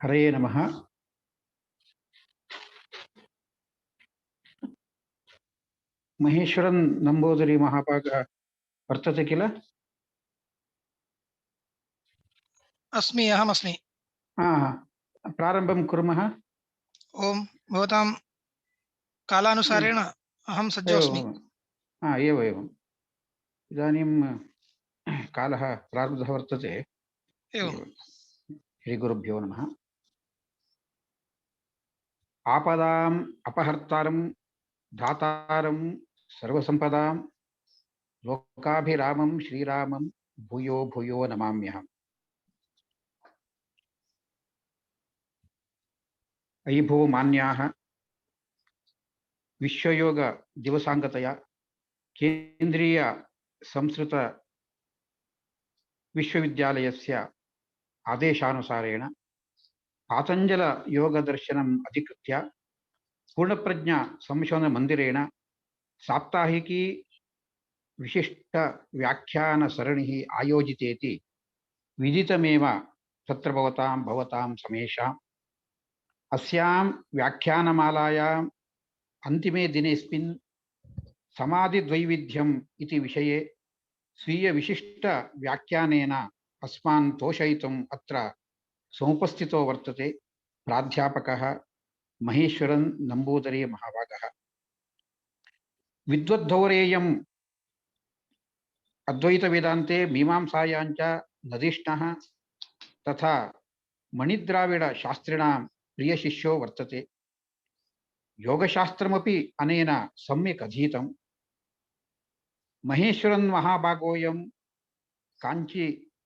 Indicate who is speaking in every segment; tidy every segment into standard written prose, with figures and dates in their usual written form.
Speaker 1: हरे नमः। महेश्वरन नंबूदरी महाभाग वर्तते किल?
Speaker 2: अस्मि, अहमस्मि।
Speaker 1: प्रारंभं कुर्मः।
Speaker 2: ओम भवतां कालानुसारेण अहं सज्जोऽस्मि।
Speaker 1: एवम् इदानीं कालः प्रारब्धः वर्तते। श्रीगुरुभ्यो नमः। आपदाम् अपहर्तारं धातारं सर्वसंपदां लोकाभिरामं श्रीरामं भूयो भूयो नमाम्यहम्। अयि भो मान्याः, विश्वयोग दिवसांगतया केंद्रीय संस्कृत विश्वविद्यालयस्य आदेशानुसारेण पातंजल योग दर्शनम् अधिकृत्य पूर्णप्रज्ञा संशोधन मंदिरेण साप्ताहिकी विशिष्ट व्याख्यान सरणिः आयोजितेति विदितमेव। तत्र भवतां समेषाम् अस्यां व्याख्यानमालायाम् अन्तिमे दिनेऽस्मिन् समाधिद्वैविध्यम् इति विषये स्वीय विशिष्ट व्याख्यानेन अस्मान् तोषयितुम् अत्र समुपस्थितो वर्तते प्राध्यापकः महेश्वरन् नंबूदरी महाभागः। विद्वद्धौरेयम् अद्वैत वेदान्ते मीमांसायां च नदीष्णः तथा मणिद्राविड शास्त्रिणां प्रिय शिष्यो वर्तते। योगशास्त्रमपि अनेन सम्यक् अधीतं। महेश्वरन् महाभागोऽयं काञ्ची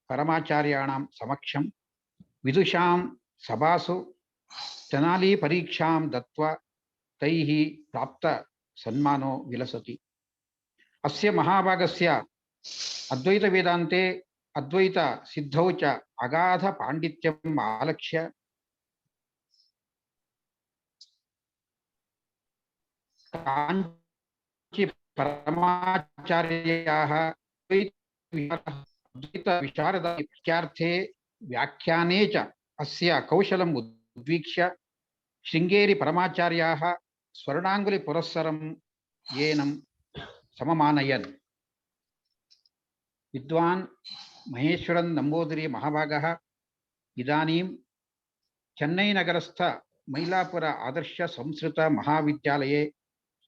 Speaker 1: परमाचार्याणां समक्षं विदुषां सभासु तेनाली परीक्षां दत्वा तैः प्राप्त सन्मानो विलसति। अस्य महाभागस्य अद्वैत वेदान्ते अद्वैत सिद्धौ च अगाध पाण्डित्यम् आलक्ष्य काञ्ची परमाचार्याः अद्वैत विशारद इत्यार्थे व्याख्याने च अस्य कौशलम् उद्वीक्ष्य शृंगेरी परमाचार्याः स्वर्णांगुलि पुरस्सरं येनं सममानयन्। विद्वान् महेश्वरन् नंबूदरी महाभागः इदानीं चेन्नई नगरस्थ मैलापुर आदर्श संस्कृत महाविद्यालये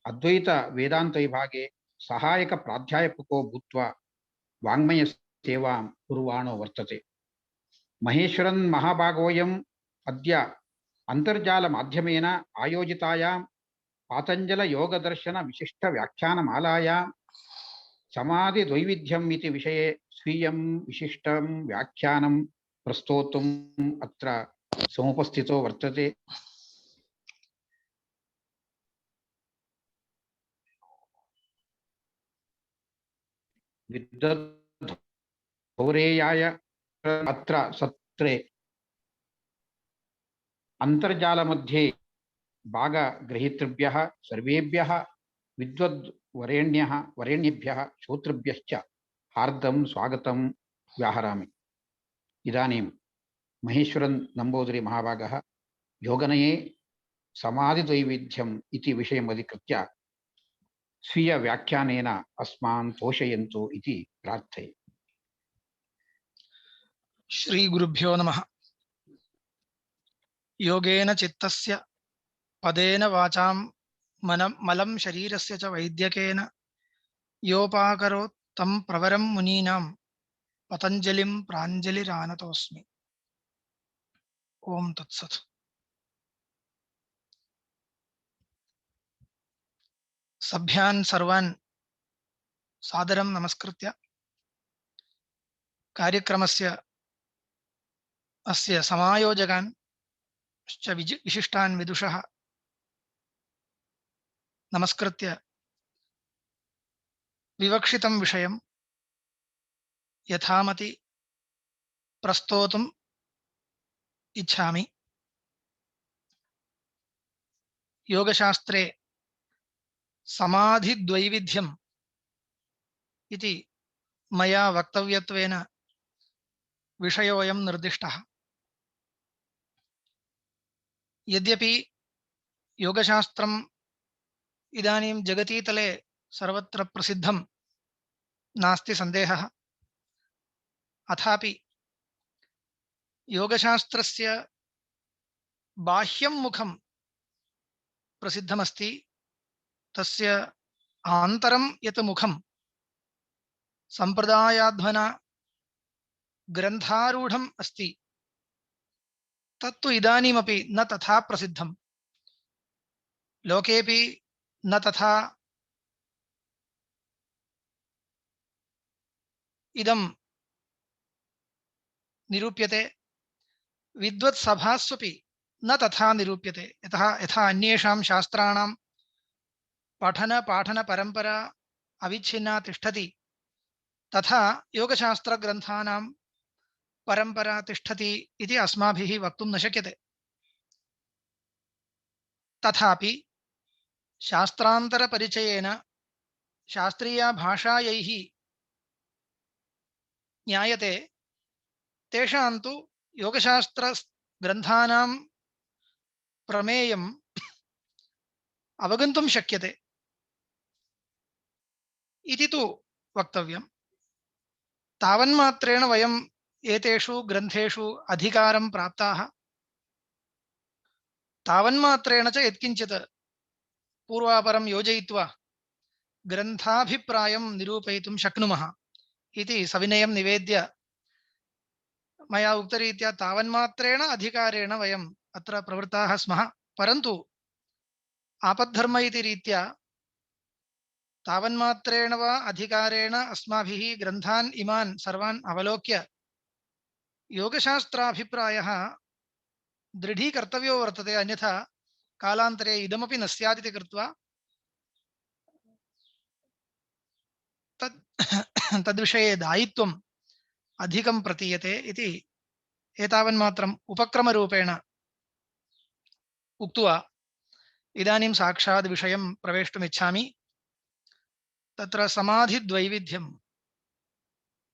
Speaker 1: अद्वैत वेदांत विभागे सहायक प्राध्यापको भूत्वा वाङ्मय सेवां कुर्वाणो वर्तते। महेश्वरन् महाभागोऽयम् अद्य अंतर्जाल माध्यमेन आयोजितायां पातंजल योग दर्शन विशिष्ट व्याख्यानमालायां समाधि द्वैविध्यम् इति विषये स्वीयं विशिष्टं व्याख्यानं प्रस्तोतुम् अत्र समुपस्थितो वर्तते। विद्वद्धौरेयाय अत्र सत्रे अंतर्जाल मध्ये भागगृहीतृभ्यः सर्वेभ्यः विद्वद्वरेण्यः वरेण्येभ्यः श्रोतृभ्यश्च हार्दं स्वागतं व्याहरामि। इदानीं महेश्वरन् नम्बूदिरी महाभागः योगनये समाधिद्वैविध्यम् इति विषयम् अधिकृत्य स्वीय व्याख्यानेन अस्मान् पोषयन्तु इति प्रार्थये।
Speaker 2: श्री गुरुभ्यो नमः। योगेन चित्तस्य पदेन वाचां मलं शरीरस्य च वैद्यकेन योपाकरोत् तं प्रवरं मुनीनां पतञ्जलिं प्राञ्जलिरानतोऽस्मि। ओम तत्सत्। सभ्यान् सर्वान् सादरं नमस्कृत्य कार्यक्रमस्य अस्य समायोजकान् विशिष्टान् विदुषः नमस्कृत्य विवक्षितं विषयं यथामति प्रस्तोतुम् इच्छामि। योगशास्त्रे समाधिद्वैविध्यम् इति मया वक्तव्यत्वेन विषयोऽयं निर्दिष्टः। यद्यपि योगशास्त्रम् इदानीं जगतीतले सर्वत्र प्रसिद्धं नास्ति संदेहः, अथापि योगशास्त्रस्य बाह्यं मुखं प्रसिद्धमस्ति, तस्य आन्तरं यत् मुखं सम्प्रदायाध्वना ग्रन्थारूढम् अस्ति तत्तु इदानीमपि न तथा प्रसिद्धं, लोकेपि न तथा इदं निरूप्यते, विद्वत्सभास्वपि न तथा निरूप्यते। यथा अन्येषां शास्त्राणां पठन पाठन परंपरा अविच्छिन्ना तिष्ठति, तथा योगशास्त्रग्रन्थानां परंपरा तिष्ठति इति अस्माभिः वक्तुं न शक्यते। तथापि शास्त्रान्तरपरिचयेन शास्त्रीया भाषायैः ज्ञायते, तेषां तु योगशास्त्रग्रन्थानां प्रमेयम् अवगन्तुं शक्यते इति तु वक्तव्यम्। तावन्मात्रेण वयम् एतेषु ग्रन्थेषु अधिकारं प्राप्ताः, तावन्मात्रेण च यत्किञ्चित् पूर्वापरं योजयित्वा ग्रन्थाभिप्रायं निरूपयितुं शक्नुमः इति सविनयं निवेद्य मया उक्तरीत्या तावन्मात्रेण अधिकारेण वयम् अत्र प्रवृत्ताः स्मः। परन्तु आपद्धर्म इति रीत्या तावन्मात्रेण वा अधिकारेण अस्माभिः ग्रन्थान् इमान् सर्वान् अवलोक्य योगशास्त्राभिप्रायः दृढीकर्तव्यो वर्तते, अन्यथा कालान्तरे इदमपि न स्यात् इति कृत्वा तद्विषये दायित्वम् अधिकं प्रतीयते इति एतावन्मात्रम् उपक्रमरूपेण उक्त्वा इदानीं साक्षात् विषयं प्रवेष्टुमिच्छामि। तत्र समाधिद्वैविध्यम्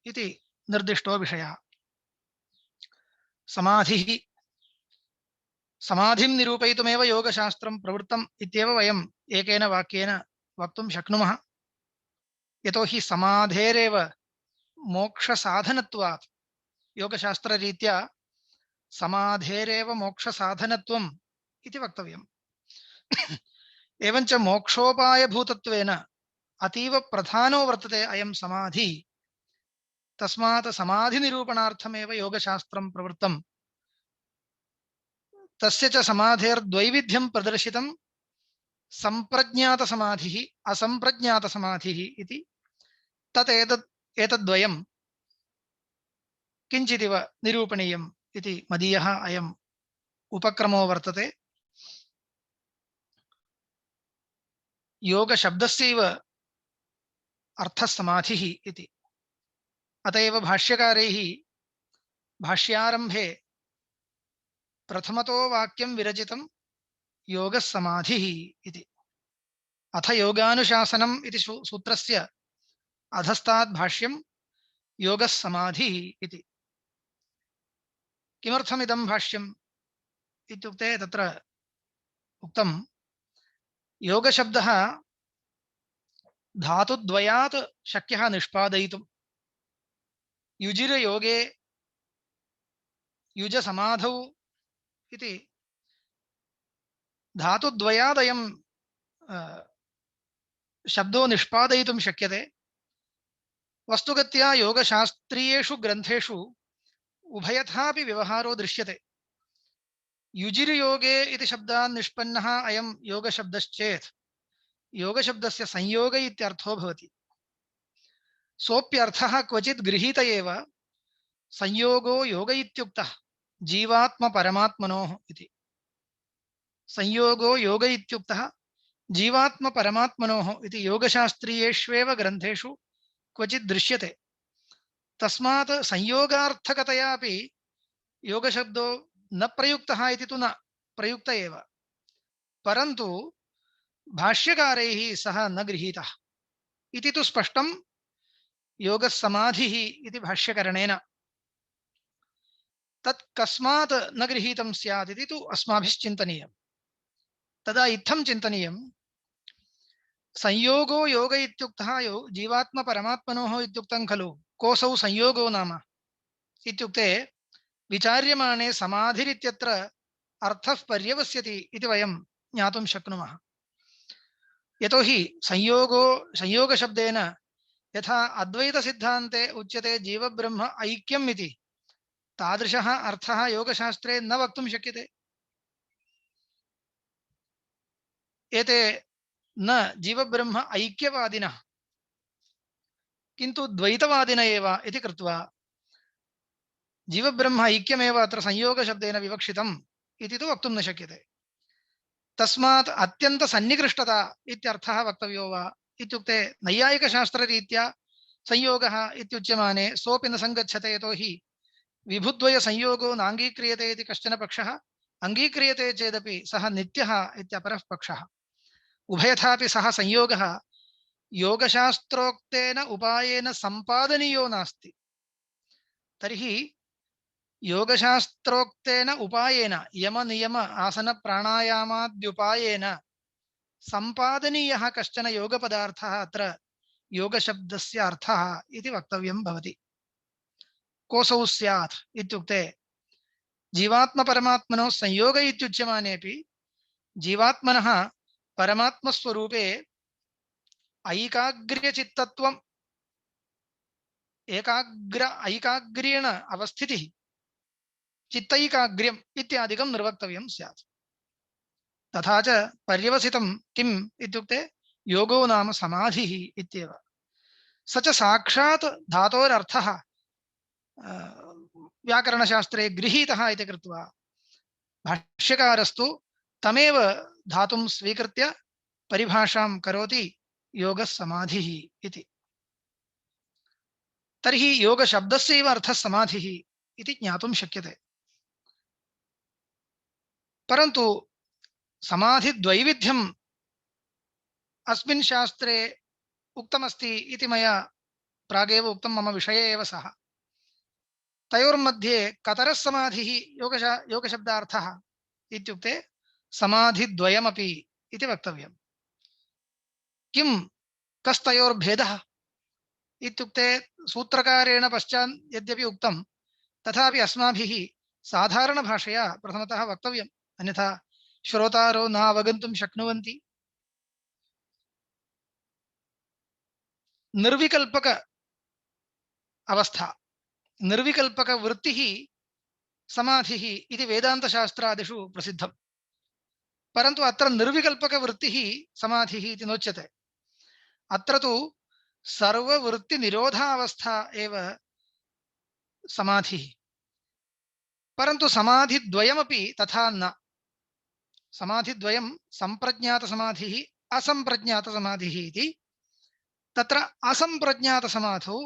Speaker 2: इति निर्दिष्टो विषयः। समाधिं निरूपयितुमेव योगशास्त्रं प्रवृत्तम् इत्येव वयम् एकेन वाक्येन वक्तुं शक्नुमः। यतोहि समाधेरेव मोक्षसाधनत्वात्, योगशास्त्ररीत्या समाधेरेव मोक्षसाधनत्वम् इति वक्तव्यम्। एवञ्च मोक्षोपायभूतत्वेन अतीव प्रधानो वर्तते अयं समाधि, तस्मात् समाधिनिरूपणार्थमेव योगशास्त्रं प्रवृत्तम्। तस्य च समाधेर्द्वैविध्यं प्रदर्शितं, सम्प्रज्ञातसमाधिः असम्प्रज्ञातसमाधिः इति। एतद्वयं किञ्चिदिव निरूपणीयम् इति मदीयः अयम् उपक्रमो वर्तते। योगशब्दस्यैव अर्थः समाधिः इति। अत एव भाष्यकारैः भाष्यारम्भे प्रथमतो वाक्यं विरचितं योगः समाधिः इति। अथ योगानुशासनम् इति सूत्रस्य अधस्तात् भाष्यं योगः समाधिः इति। किमर्थमिदं भाष्यम् इत्युक्ते तत्र उक्तं योगशब्दः धातुद्वयात् शक्यः निष्पादयितुं। युजिरयोगे युजसमाधौ इति धातुद्वयादयं शब्दो निष्पादयितुं शक्यते। वस्तुगत्या योगशास्त्रीयेषु ग्रन्थेषु उभयथापि व्यवहारो दृश्यते। युजिर्योगे इति शब्दात् निष्पन्नः अयं योगशब्दश्चेत् योगशब्दस्य संयोग इत्यर्थो भवति। सोऽप्यर्थः क्वचित् गृहीत एव संयोगो योग इत्युक्तः जीवात्म परमात्मनोः इति। संयोगो योग इत्युक्तः जीवात्म परमात्मनोः इति योगशास्त्रीयेष्वेव ग्रन्थेषु क्वचित् दृश्यते। तस्मात् संयोगार्थकतया अपि योगशब्दो न प्रयुक्तः इति तु न प्रयुक्त एव, परन्तु भाष्यकारैः सह न गृहीतः इति तु स्पष्टं योगः समाधिः इति भाष्यकरणेन। तत् कस्मात् न गृहीतं स्यात् इति तु अस्माभिश्चिन्तनीयम्। तदा इत्थं चिन्तनीयं, संयोगो योग इत्युक्तः जीवात्म परमात्मनोः इत्युक्तं खलु। कोऽसौ संयोगो नाम इत्युक्ते विचार्यमाणे समाधिरित्यत्र अर्थः पर्यवस्यति इति वयं ज्ञातुं शक्नुमः। यतोहि संयोगशब्देन यथा अद्वैतसिद्धान्ते उच्यते जीवब्रह्म ऐक्यम् इति, तादृशः अर्थः योगशास्त्रे न वक्तुं शक्यते। एते न जीवब्रह्म ऐक्यवादिनः किन्तु द्वैतवादिन एव इति कृत्वा जीवब्रह्म ऐक्यमेव अत्र संयोगशब्देन विवक्षितम् इति तु वक्तुं न शक्यते। तस्मात् अत्यन्त सन्निकृष्टता इत्यर्थः वक्तव्यो वा इत्युक्ते नैयायिकशास्त्ररीत्या संयोगः इत्युच्यमाने सोऽपि न सङ्गच्छते। यतोहि विभुद्वय संयोगो नाङ्गीक्रियते इति कश्चन पक्षः, अङ्गीक्रियते चेदपि सः नित्यः इत्यपरः पक्षः। उभयथापि सः संयोगः योगशास्त्रोक्तेन उपायेन सम्पादनीयो नास्ति। तर्हि योगशास्त्रोक्तेन उपायेन यम नियम आसन प्राणायामाद्युपायेन सम्पादनीयः कश्चन योगपदार्थः अत्र योगशब्दस्य अर्थः इति वक्तव्यं भवति। कोऽसौ स्यात् इत्युक्ते जीवात्मपरमात्मनोः संयोग इत्युच्यमानेऽपि जीवात्मनः परमात्मस्वरूपे ऐकाग्र्यचित्तत्वम् ऐकाग्रेण अवस्थितिः चित्तैकाग्र्यम् इत्यादिकं निर्वक्तव्यं स्यात्। तथा च पर्यवसितं किम् इत्युक्ते योगो नाम समाधिः इत्येव। स च साक्षात् धातोरर्थः व्याकरणशास्त्रे गृहीतः इति कृत्वा भाष्यकारस्तु तमेव धातुं स्वीकृत्य परिभाषां करोति योगः समाधिः इति। तर्हि योगशब्दस्यैव अर्थः समाधिः इति ज्ञातुं शक्यते। परन्तु समाधिद्वैविध्यम् अस्मिन् शास्त्रे उक्तमस्ति इति मया प्रागेव उक्तं, मम विषये एव सः। तयोर्मध्ये कतरः समाधिः योगशब्दार्थः इत्युक्ते समाधिद्वयमपि इति वक्तव्यम्। किं कस्तयोर्भेदः इत्युक्ते सूत्रकारेण पश्चात् यद्यपि उक्तं तथापि अस्माभिः साधारणभाषया प्रथमतः वक्तव्यम्, अन्यथा श्रोतारो न अवगन्तुं शक्नुवन्ति। निर्विकल्पक अवस्था, निर्विकल्पक वृत्तिः समाधिः इति वेदान्तशास्त्रादिषु प्रसिद्धम्। परन्तु अत्र निर्विकल्पक वृत्तिः समाधिः इति नोच्यते। अत्र तु सर्ववृत्तिनिरोधावस्था एव समाधिः। परन्तु समाधिद्वयमपि तथा न। समाधिद्वयं सम्प्रज्ञातसमाधिः असम्प्रज्ञातसमाधिः इति। तत्र असम्प्रज्ञातसमाधौ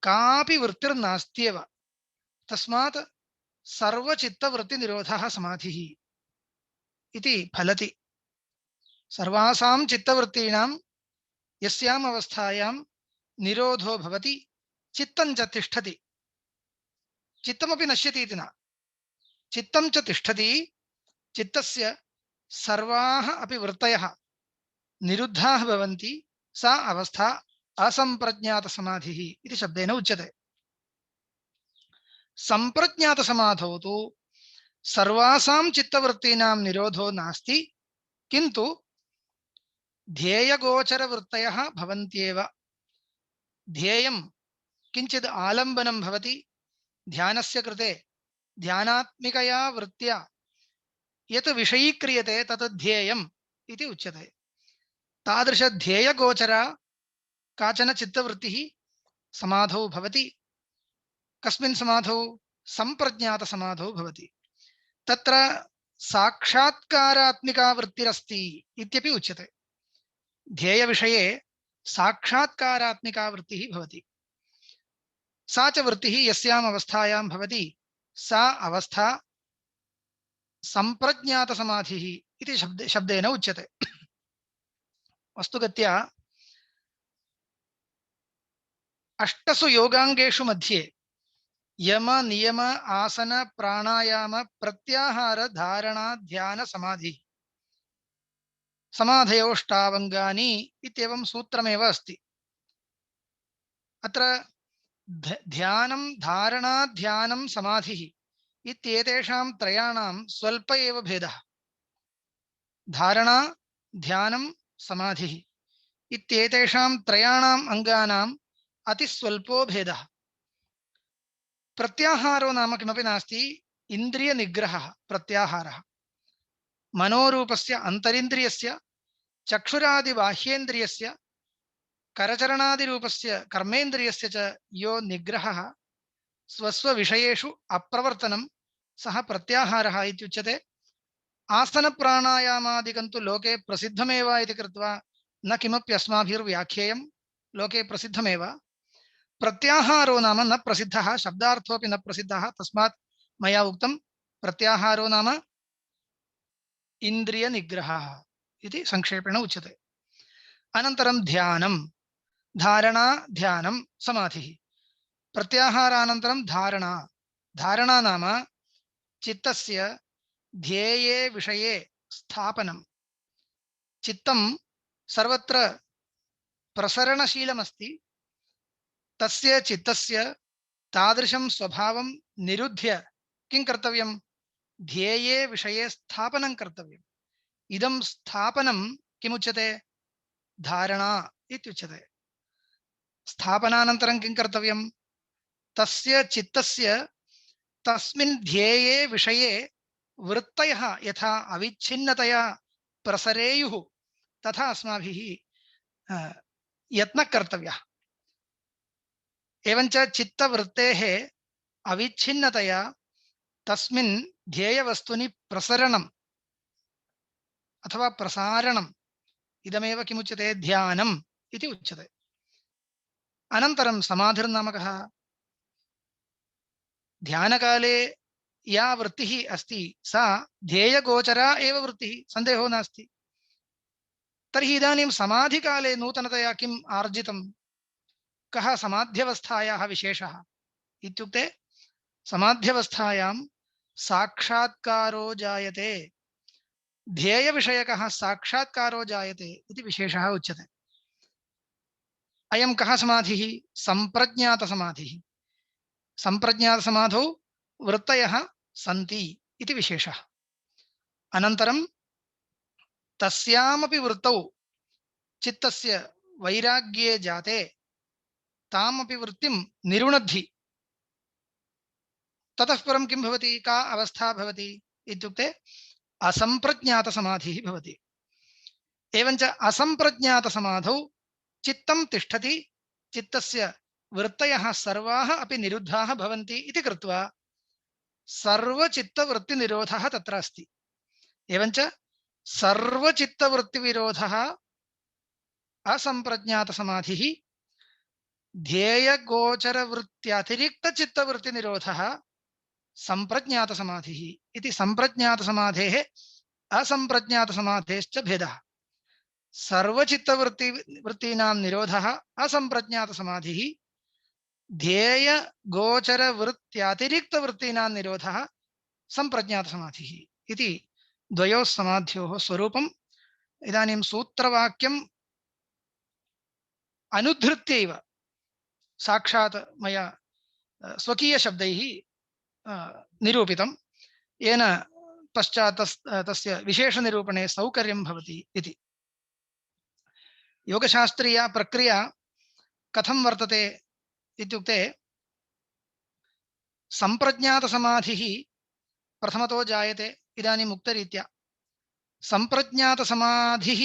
Speaker 2: कापि वृत्तिर्नास्त्येव, तस्मात् सर्वचित्तवृत्तिनिरोधः समाधिः इति फलति। सर्वासां चित्तवृत्तीनां यस्याम् अवस्थायां निरोधो भवति चित्तं च तिष्ठति। चित्तमपि नश्यति इति न, चित्तं च तिष्ठति। चित्तस्य सर्वाः अपि वृत्तयः निरुद्धाः भवन्ति, सा अवस्था असम्प्रज्ञातसमाधिः इति शब्देन उच्यते। सम्प्रज्ञातसमाधौ तु सर्वासां चित्तवृत्तीनां निरोधो नास्ति, किन्तु ध्येयगोचरवृत्तयः भवन्त्येव। ध्येयं किञ्चित् आलम्बनं भवति ध्यानस्य कृते, ध्यानात्मिकया वृत्त्या यत् विषयीक्रियते तत् ध्येयम् इति उच्यते। तादृशध्येयगोचरा काचन चित्तवृत्तिः समाधौ भवति। कस्मिन् समाधौ? सम्प्रज्ञातसमाधौ भवति। तत्र साक्षात्कारात्मिका वृत्तिरस्ति इत्यपि उच्यते। ध्येयविषये साक्षात्कारात्मिका वृत्तिः भवति। सा च वृत्तिः यस्याम् अवस्थायां भवति सा अवस्था सम्प्रज्ञातसमाधिः इति शब्देन उच्यते। वस्तुगत्या अष्टसु योगांगेषु मध्ये यम नियम आसन प्राणायाम प्रत्याहार धारणा ध्यान समाधि समाधयोष्टावंगानि इत्येवं सूत्रमेव अस्ति। अत्र ध्यानं धारणा ध्यानं समाधिः इत्येतेषां त्रयाणां स्वल्प एव भेदः। धारणा ध्यानं समाधिः इत्येतेषां त्रयाणाम् अंगानाम् अतिस्वल्पो भेदः। प्रत्याहारो नाम किमपि नास्ति, इन्द्रिय निग्रहः प्रत्याहारः। मनोरूपस्य अंतरिन्द्रियस्य चक्षुरादि बाह्येन्द्रियस्य करचरणादिरूपस्य कर्मेन्द्रियस्य च यो निग्रहः स्वस्व विषयेषु अप्रवर्तनं सः प्रत्याहारः इत्युच्यते। आसन प्राणायामादिकं तु लोके प्रसिद्धमेव इति कृत्वा न किमपि अस्माभिर्व्याख्येयं, लोके प्रसिद्धमेव। प्रत्याहारो नाम न प्रसिद्धः, शब्दार्थोऽपि न प्रसिद्धः, तस्मात् मया उक्तं प्रत्याहारो नाम इन्द्रिय निग्रहः इति संक्षेपेण उच्यते। अनन्तरं ध्यानं, धारणा ध्यानं समाधिः। प्रत्याहारानन्तरं धारणा। धारणा नाम चित्तस्य ध्येये विषये स्थापनं। चित्तं सर्वत्र प्रसरणशीलमस्ति, तस्य चित्तस्य तादृशं स्वभावं निरुध्य किं कर्तव्यं? ध्येये विषये स्थापनं कर्तव्यम्। इदं स्थापनं किमुच्यते? धारणा इत्युच्यते। स्थापनानन्तरं किं कर्तव्यं? तस्य चित्तस्य तस्मिन् ध्येये विषये वृत्तयः यथा अविच्छिन्नतया प्रसरेयुः तथा अस्माभिः यत्नः कर्तव्यः। एवञ्च चित्तवृत्तेः अविच्छिन्नतया तस्मिन् ध्येयवस्तुनि प्रसरणम् अथवा प्रसारणम् इदमेव किमुच्यते? ध्यानम् इति उच्यते। अनन्तरं समाधिर्नाम कः? ध्यानकाले या वृत्तिः अस्ति सा ध्येयगोचरा एव वृत्तिः, सन्देहो नास्ति। तर्हि इदानीं समाधिकाले नूतनतया किम् आर्जितं? कः समाध्यवस्थायाः विशेषः इत्युक्ते समाध्यवस्थायां साक्षात्कारो जायते, ध्येयविषयकः साक्षात्कारो जायते इति विशेषः उच्यते। अयं कः समाधिः? सम्प्रज्ञातसमाधिः। सम्प्रज्ञातसमाधौ वृत्तयः सन्ति इति विशेषः। अनन्तरं तस्यामपि वृत्तौ चित्तस्य वैराग्ये जाते तामपि वृत्तिं निरुणद्धि। ततः परं किं भवति? का अवस्था भवति इत्युक्ते असम्प्रज्ञातसमाधिः भवति। एवञ्च असम्प्रज्ञातसमाधौ चित्तं तिष्ठति, चित्तस्य वृत्तयः सर्वाः अपि निरुद्धाः भवन्ति इति कृत्वा सर्वचित्तवृत्तिनिरोधः तत्र अस्ति। एवञ्च सर्वचित्तवृत्तिविरोधः असम्प्रज्ञातसमाधिः, ध्येयगोचरवृत्त्यतिरिक्तचित्तवृत्तिनिरोधः सम्प्रज्ञातसमाधिः इति। सम्प्रज्ञातसमाधेः असम्प्रज्ञातसमाधेश्च भेदः। वृत्तीनां निरोधः असंप्रज्ञातसमाधिः, ध्येय गोचर वृत्त्यतिरिक्त वृत्तीनां निरोधः संप्रज्ञातसमाधिः इति द्वयोः समाध्योः स्वरूपम् इदानीं सूत्रवाक्यम् अनुधृत्यैव साक्षात् मया स्वकीयशब्दैः निरूपितं, येन पश्चात् तस्य विशेषनिरूपणे सौकर्यं भवति इति। योगशास्त्रीया प्रक्रिया कथं वर्तते इत्युक्ते संप्रज्ञातसमाधिः प्रथमतो जायते इदानीम् उक्तरीत्या। संप्रज्ञातसमाधिः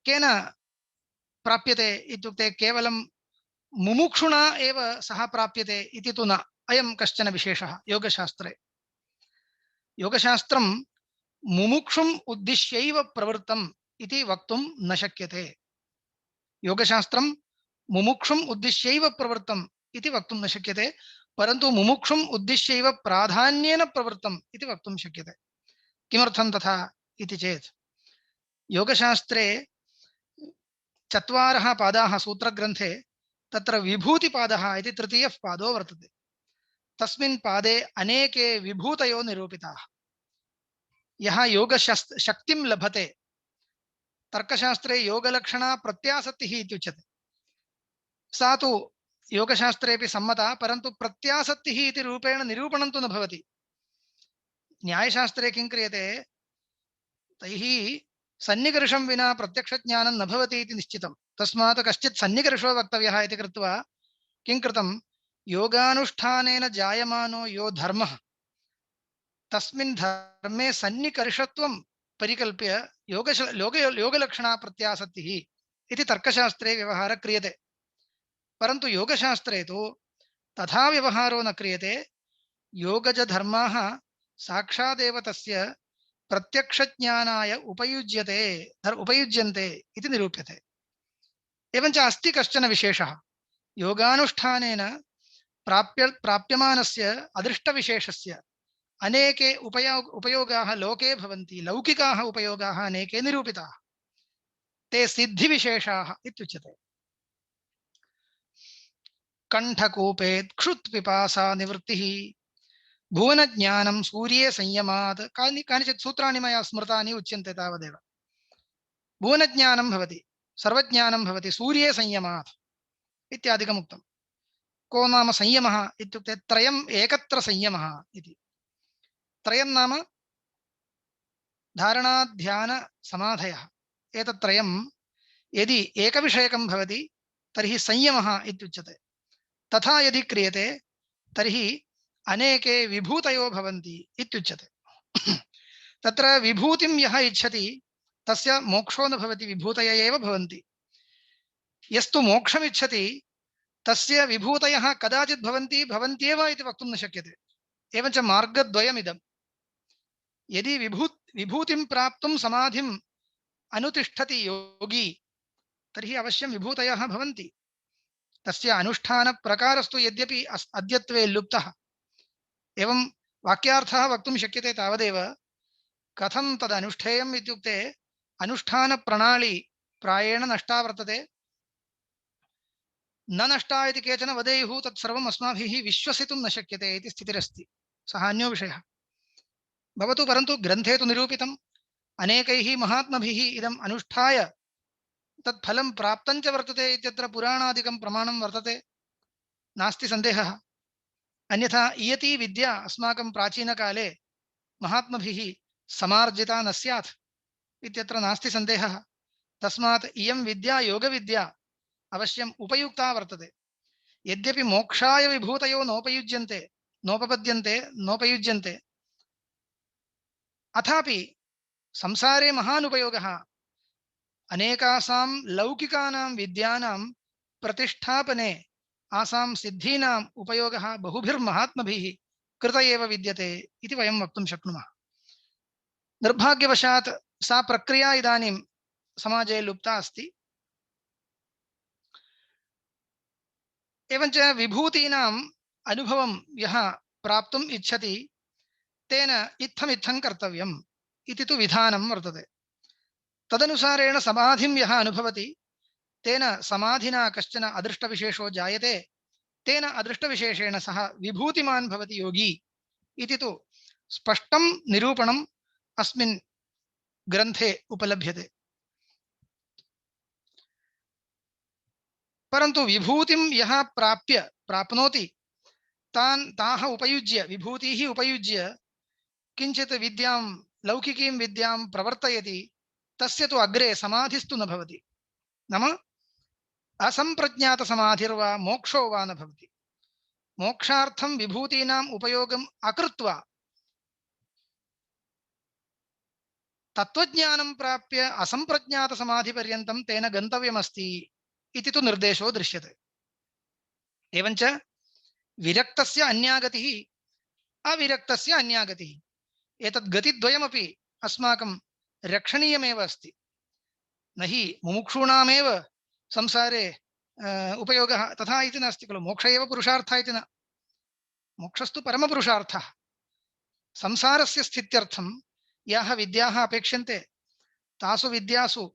Speaker 2: केन प्राप्यते इत्युक्ते केवलं मुमुक्षुणा एव सः प्राप्यते इति तु न। अयं कश्चन विशेषः योगशास्त्रे। योगशास्त्रं मुमुक्षुम् उद्दिश्यैव प्रवृत्तम् इति वक्तुं न शक्यते। योगशास्त्रं मुमुक्षुम् उद्दिश्यैव प्रवृत्तम् इति वक्तुं न शक्यते, परन्तु मुमुक्षुम् उद्दिश्यैव प्राधान्येन प्रवृत्तम् इति वक्तुं शक्यते। किमर्थं तथा इति चेत् योगशास्त्रे चत्वारः पादाः सूत्रग्रन्थे, तत्र विभूतिपादः इति तृतीयः पादो वर्तते। तस्मिन् पादे अनेके विभूतयो निरूपिताः। यः योगशक्तिं लभते, तर्कशास्त्रे योगलक्षणा प्रत्यासत्तिः इत्युच्यते। सा तु योगशास्त्रेऽपि सम्मता, परन्तु प्रत्यासत्तिः इति रूपेण निरूपणं तु न भवति। न्यायशास्त्रे किं क्रियते, तैः सन्निकर्षं विना प्रत्यक्षज्ञानं न भवति इति निश्चितं। तस्मात् कश्चित् सन्निकर्षो वक्तव्यः इति कृत्वा किं कृतं, योगानुष्ठानेन जायमानो यो धर्मः तस्मिन् धर्मे सन्निकर्षत्वं परिकल्प्य योगलक्षणा प्रत्यासत्तिः इति तर्कशास्त्रे व्यवहारः क्रियते। परन्तु योगशास्त्रे तु तथा व्यवहारो न क्रियते। योगजधर्माः साक्षादेव तस्य प्रत्यक्षज्ञानाय उपयुज्यन्ते इति निरूप्यते। एवञ्च अस्ति कश्चन विशेषः, योगानुष्ठानेन प्राप्यमानस्य अदृष्टविशेषस्य अनेके उपयोगाः लोके भवन्ति, लौकिकाः उपयोगाः अनेके निरूपिताः। ते सिद्धिविशेषाः इत्युच्यते। कंठकूपे क्षुत्पिपासा निवृत्तिः, भुवनज्ञानं सूर्ये संयमात्, कानिचित् सूत्राणि मया स्मृतानि उच्यन्ते तावदेव। भुवनज्ञानं भवति, सर्वज्ञानं भवति सूर्ये संयमात् इत्यादिकम् उक्तं। को नाम संयमः इत्युक्ते त्रयम् एकत्र संयमः इति। त्रयं नाम धारणा ध्यान समाधयः। एतत् त्रयं यदि एकविषयकं भवति तर्हि संयमः इत्युच्यते। तथा यदि क्रियते तर्हि अनेके विभूतयो भवन्ति इत्युच्यते। तत्र विभूतिं यः इच्छति तस्य मोक्षो न भवति, विभूतय एव भवन्ति। यस्तु मोक्षमिच्छति तस्य विभूतयः कदाचित् भवन्त्येव इति वक्तुं न शक्यते। एवञ्च मार्गद्वयमिदं। यदि विभूतिं प्राप्तुं समाधिम् अनुतिष्ठति योगी तर्हि अवश्यं विभूतयः भवन्ति। तस्य अनुष्ठानप्रकारस्तु यद्यपि अद्यत्वे लुप्तः। एवं वाक्यार्थः वक्तुं शक्यते तावदेव। कथं तदनुष्ठेयम् इत्युक्ते अनुष्ठानप्रणाली प्रायेण नष्टा वर्तते। न नष्टा इति केचन वदेयुः, तत्सर्वम् अस्माभिः विश्वसितुं न शक्यते इति स्थितिरस्ति। सः अन्यो विषयः भवतु। परन्तु ग्रन्थे तु निरूपितम्, अनेकैः महात्मभिः इदम् अनुष्ठाय तत्फलं प्राप्तं च वर्तते इत्यत्र पुराणादिकं प्रमाणं वर्तते, नास्ति सन्देहः। अन्यथा इयती विद्या अस्माकं प्राचीनकाले महात्मभिः समार्जिता न स्यात् इत्यत्र नास्ति सन्देहः। तस्मात् इयं विद्या योगविद्या अवश्यम् उपयुक्ता वर्तते। यद्यपि मोक्षाय विभूतयो नोपयुज्यन्ते, अथापि संसारे महान् उपयोगः। अनेकासां लौकिकानां विद्यानां प्रतिष्ठापने आसां सिद्धीनाम् उपयोगः बहुभिर्महात्मभिः कृत एव विद्यते इति वयं वक्तुं शक्नुमः। निर्भाग्यवशात् सा प्रक्रिया इदानीं समाजे लुप्ता अस्ति। एवञ्च विभूतीनाम् अनुभवं यः प्राप्तुम् इच्छति तेन इत्थमित्थं कर्तव्यम् इति तु विधानं वर्तते। तदनुसारेण समाधिं यः अनुभवति तेन समाधिना कश्चन अदृष्टविशेषो जायते, तेन अदृष्टविशेषेण सः विभूतिमान् भवति योगी इति तु स्पष्टं निरूपणम् अस्मिन् ग्रन्थे उपलभ्यते। परन्तु विभूतिं यः प्राप्नोति ताः उपयुज्य, विभूतिः उपयुज्य किञ्चित् विद्यां, लौकिकीं विद्यां प्रवर्तयति, तस्य तु अग्रे समाधिस्तु न भवति। नाम असम्प्रज्ञातसमाधिर्वा मोक्षो वा न भवति। मोक्षार्थं विभूतीनाम् उपयोगम् अकृत्वा तत्त्वज्ञानं प्राप्य असम्प्रज्ञातसमाधिपर्यन्तं तेन गन्तव्यमस्ति इति तु निर्देशो दृश्यते। एवञ्च विरक्तस्य अन्यागतिः, अविरक्तस्य अन्यागतिः, एतद् गतिद्वयमपि अस्माकं रक्षणीयमेव अस्ति। न हि मुमुक्षूणामेव संसारे उपयोगः तथा इति नास्ति खलु। मोक्ष एव पुरुषार्थः इति न। मोक्षस्तु परमपुरुषार्थः। संसारस्य स्थित्यर्थं याः विद्याः अपेक्ष्यन्ते तासु विद्यासु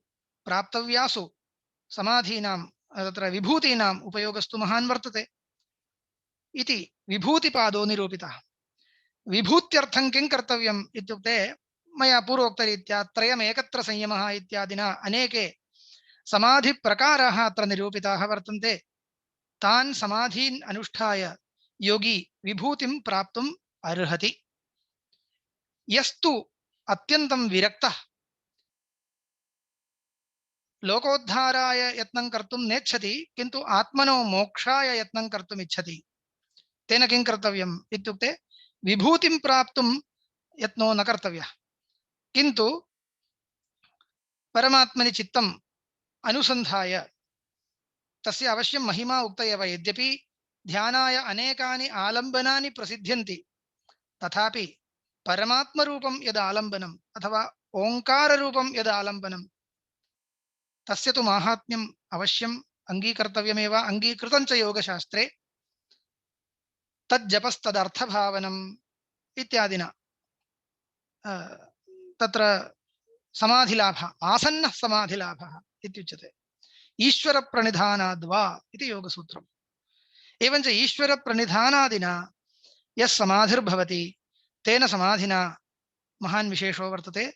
Speaker 2: प्राप्तव्यासु समाधीनां तत्र विभूतीनाम् उपयोगस्तु महान् वर्तते इति विभूतिपादो निरूपितः। विभूत्यर्थं किं कर्तव्यम् इत्युक्ते मया पूर्वोक्तरीत्या त्रयमेकत्र संयमः इत्यादिना अनेके समाधिप्रकाराः अत्र निरूपिताः वर्तन्ते। तान् समाधीन् अनुष्ठाय योगी विभूतिं प्राप्तुम् अर्हति। यस्तु अत्यन्तं विरक्तः, लोकोद्धाराय यत्नं कर्तुं नेच्छति किन्तु आत्मनो मोक्षाय यत्नं कर्तुम् इच्छति, तेन किं कर्तव्यम् इत्युक्ते विभूतिं प्राप्तुं यत्नो न कर्तव्यः, किन्तु परमात्मनि चित्तम् अनुसन्धाय, तस्य अवश्यं महिमा उक्त एव। यद्यपि ध्यानाय अनेकानि आलम्बनानि प्रसिद्ध्यन्ति, तथापि परमात्मरूपं यद् आलम्बनम् अथवा ओङ्काररूपं यद् आलम्बनं, तस्य तु माहात्म्यम् अवश्यम् अङ्गीकर्तव्यमेव, अङ्गीकृतं च योगशास्त्रे। तज्जपस्तदर्थभावनम् इत्यादिना तत्र समाधिलाभः, आसन्नः समाधिलाभः इत्युच्यते। ईश्वरप्रणिधानाद्वा इति योगसूत्रम्। एवञ्च ईश्वरप्रणिधानादिना यः समाधिर्भवति तेन समाधिना महान् विशेषो वर्तते।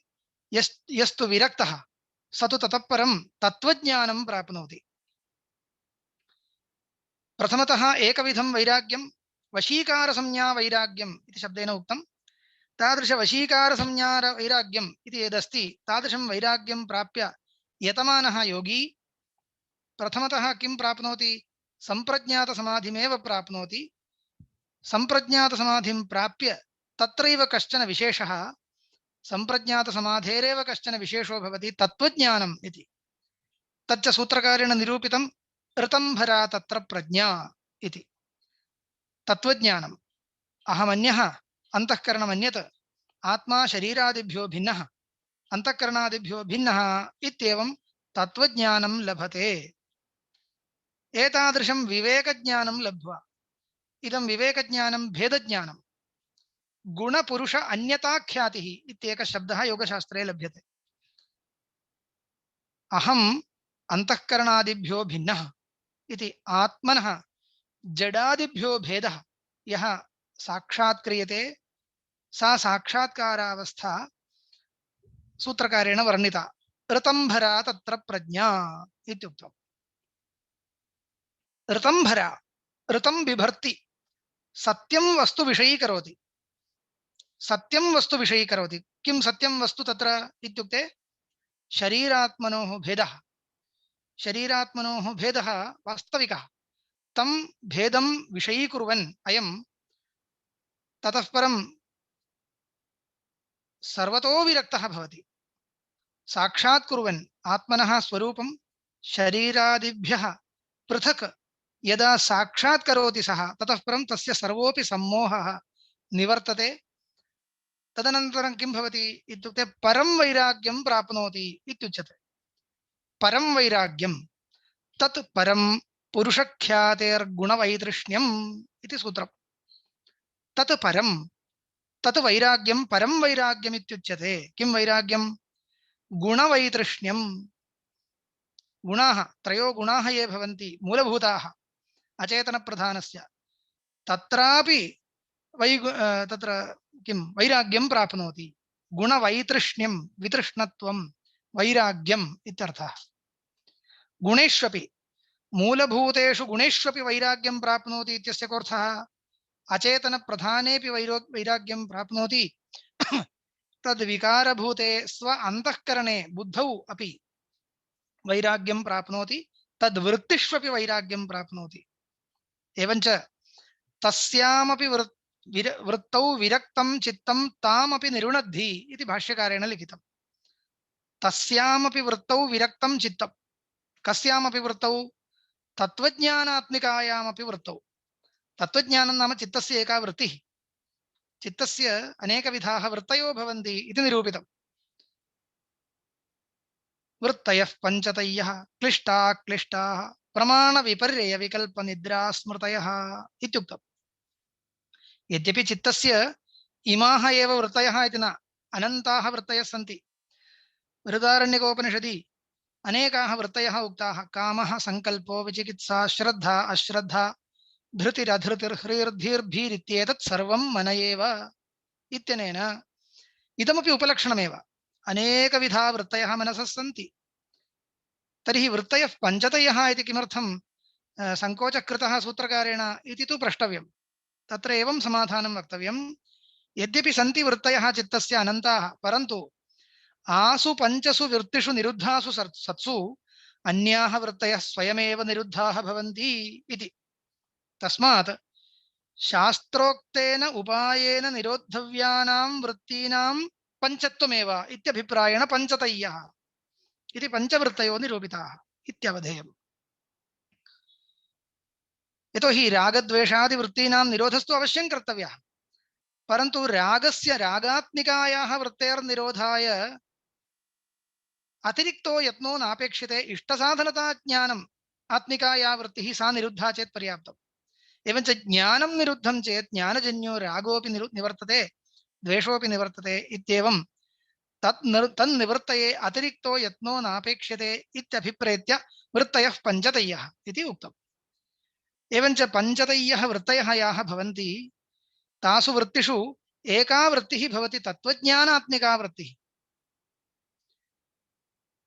Speaker 2: यस्तु विरक्तः स तु ततः परं तत्त्वज्ञानं प्राप्नोति। प्रथमतः एकविधं वैराग्यं वशीकारसंज्ञा वैराग्यम् इति शब्देन उक्तं। तादृशवशीकारसंज्ञा वैराग्यम् इति यदस्ति तादृशं वैराग्यं प्राप्य यतमानः योगी प्रथमतः किं प्राप्नोति? सम्प्रज्ञातसमाधिमेव प्राप्नोति। सम्प्रज्ञातसमाधिं प्राप्य तत्रैव कश्चन विशेषः, सम्प्रज्ञातसमाधेरेव कश्चन विशेषो भवति तत्त्वज्ञानम् इति। तच्च सूत्रकारेण निरूपितं ऋतंभरा तत्र प्रज्ञा इति। तत्त्वज्ञानम् अहमन्यः अंतःकरणमन्यत् आत्मा शरीरादिभ्यो भिन्नः अंतःकरणादिभ्यो भिन्नः इत्येवं तत्त्वज्ञानं लभते। एतादृशं विवेकज्ञानं लब्ध्वा, इदं विवेकज्ञानं भेदज्ञानं, गुणपुरुष अन्यताख्यातिः इत्येकः शब्दः योगशास्त्रे लभ्यते। अहम् अंतःकरणादिभ्यो भिन्नः इति आत्मनः जडादिभ्यो भेदः यः साक्षात्क्रियते, सा साक्षात्कारावस्था सूत्रकारेण वर्णिता। ऋतंभरा तत्र प्रज्ञा इत्युक्तम्। ऋतंभरा, ऋतं बिभर्ति, सत्यं वस्तु विषयीकरोति। सत्यं वस्तु विषयीकरोति। किं सत्यं वस्तु तत्र इत्युक्ते शरीरात्मनोः भेदः। शरीरात्मनोः भेदः वास्तविकः। तं भेदं विषयीकुर्वन् अयं ततः परं सर्वतो विरक्तः भवति। साक्षात्कुर्वन् आत्मनः स्वरूपं शरीरादिभ्यः पृथक् यदा साक्षात्करोति सः, ततः परं तस्य सर्वोपि सम्मोहः निवर्तते। तदनन्तरं किं भवति इत्युक्ते परं वैराग्यं प्राप्नोति इत्युच्यते। परं वैराग्यं तत् परं पुरुषख्यातेर्गुणवैतृष्ण्यम् इति सूत्रम्। तत् परं, तत् वैराग्यं परं वैराग्यम् इत्युच्यते। किं वैराग्यं? गुणवैतृष्ण्यम् गुणाः त्रयो गुणाः ये भवन्ति मूलभूताः अचेतनप्रधानस्य तत्रापि तत्र किं वैराग्यं प्राप्नोति गुणवैतृष्ण्यं वितृष्णत्वं वैराग्यम् इत्यर्थः गुणेष्वपि मूलभूतेषु गुणेष्वपि वैराग्यं प्राप्नोति इत्यस्य कोऽर्थः अचेतनप्रधानेऽपि वैराग्यं प्राप्नोति तद्विकारभूते स्व अन्तःकरणे बुद्धौ अपि वैराग्यं प्राप्नोति तद्वृत्तिष्वपि वैराग्यं प्राप्नोति एवञ्च तस्यामपि वृत्तौ विरक्तं चित्तं तामपि निरुणद्धि इति भाष्यकारेण लिखितं तस्यामपि वृत्तौ विरक्तं चित्तं कस्यामपि वृत्तौ तत्त्वज्ञानात्मिकायामपि वृत्तौ तत्त्वज्ञानं नाम चित्तस्य एका वृत्तिः चित्तस्य अनेकविधाः वृत्तयो भवन्ति इति निरूपितम् वृत्तयः पञ्चतयः क्लिष्टाः क्लिष्टाः प्रमाणविपर्ययविकल्पनिद्रा स्मृतयः इत्युक्तम् यद्यपि चित्तस्य इमाः एव वृत्तयः इति न अनन्ताः वृत्तयः सन्ति बृहदारण्यकोपनिषदि अनेकाः वृत्तयः उक्ताः कामः संकल्पो विचिकित्सा श्रद्धा अश्रद्धा धृतिरधृतिर्हृर्धीर्भीरित्येतत् सर्वं मन एव इत्यनेन इदमपि उपलक्षणमेव अनेकविधा वृत्तयः मनसः सन्ति तर्हि वृत्तयः पञ्चतयः इति किमर्थं संकोचः कृतः सूत्रकारेण इति तु प्रष्टव्यम् तत्र एवं समाधानं वक्तव्यं यद्यपि सन्ति वृत्तयः चित्तस्य अनन्ताः परन्तु आसु पञ्चसु वृत्तिषु निरुद्धासु सत्सु अन्याः वृत्तयः स्वयमेव निरुद्धाः भवन्ति इति तस्मात् शास्त्रोक्तेन उपायेन निरोद्धव्यानां वृत्तीनां पञ्चत्वमेव इत्यभिप्रायेण पञ्चतय्यः इति पञ्चवृत्तयो निरूपिताः इत्यवधेयम् यतोहि रागद्वेषादिवृत्तीनां निरोधस्तु अवश्यं कर्तव्यः परन्तु रागस्य रागात्मिकायाः वृत्तेर्निरोधाय अतिरिक्तो यत्नो नापेक्षिते इष्टसाधनता ज्ञानम् आत्मिकाया वृत्तिः सा निरुद्धा चेत् पर्याप्तम् एवञ्च ज्ञानं निरुद्धं चेत् ज्ञानजन्यो रागोऽपि निवर्तते द्वेषोऽपि निवर्तते इत्येवं तन्निवृत्तये अतिरिक्तो यत्नो नापेक्ष्यते इत्यभिप्रेत्य वृत्तयः पञ्चतय्यः इति उक्तम् एवञ्च पञ्चतय्यः वृत्तयः याः भवन्ति तासु वृत्तिषु एका वृत्तिः भवति तत्त्वज्ञानात्मिका वृत्तिः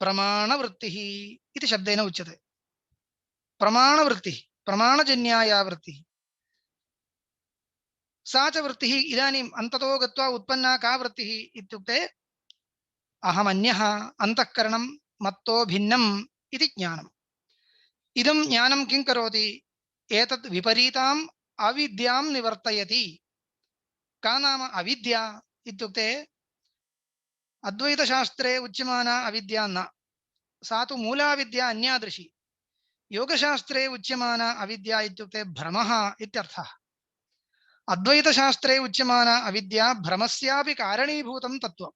Speaker 2: प्रमाणवृत्तिः इति शब्देन उच्यते प्रमाणवृत्तिः प्रमाणजन्याया वृत्तिः सा च वृत्तिः इदानीम् अन्ततो गत्वा उत्पन्ना का वृत्तिः इत्युक्ते अहमन्यः अन्तःकरणं मत्तो भिन्नम् इति ज्ञानम् इदं ज्ञानं किं करोति एतत् विपरीताम् अविद्यां निवर्तयति का नाम अविद्या इत्युक्ते अद्वैतशास्त्रे उच्यमाना अविद्या न सा तु मूलाविद्या अन्यादृशी योगशास्त्रे उच्यमाना अविद्या इत्युक्ते भ्रमः इत्यर्थः अद्वैतशास्त्रे उच्यमाना अविद्या भ्रमस्यापि कारणीभूतं तत्त्वम्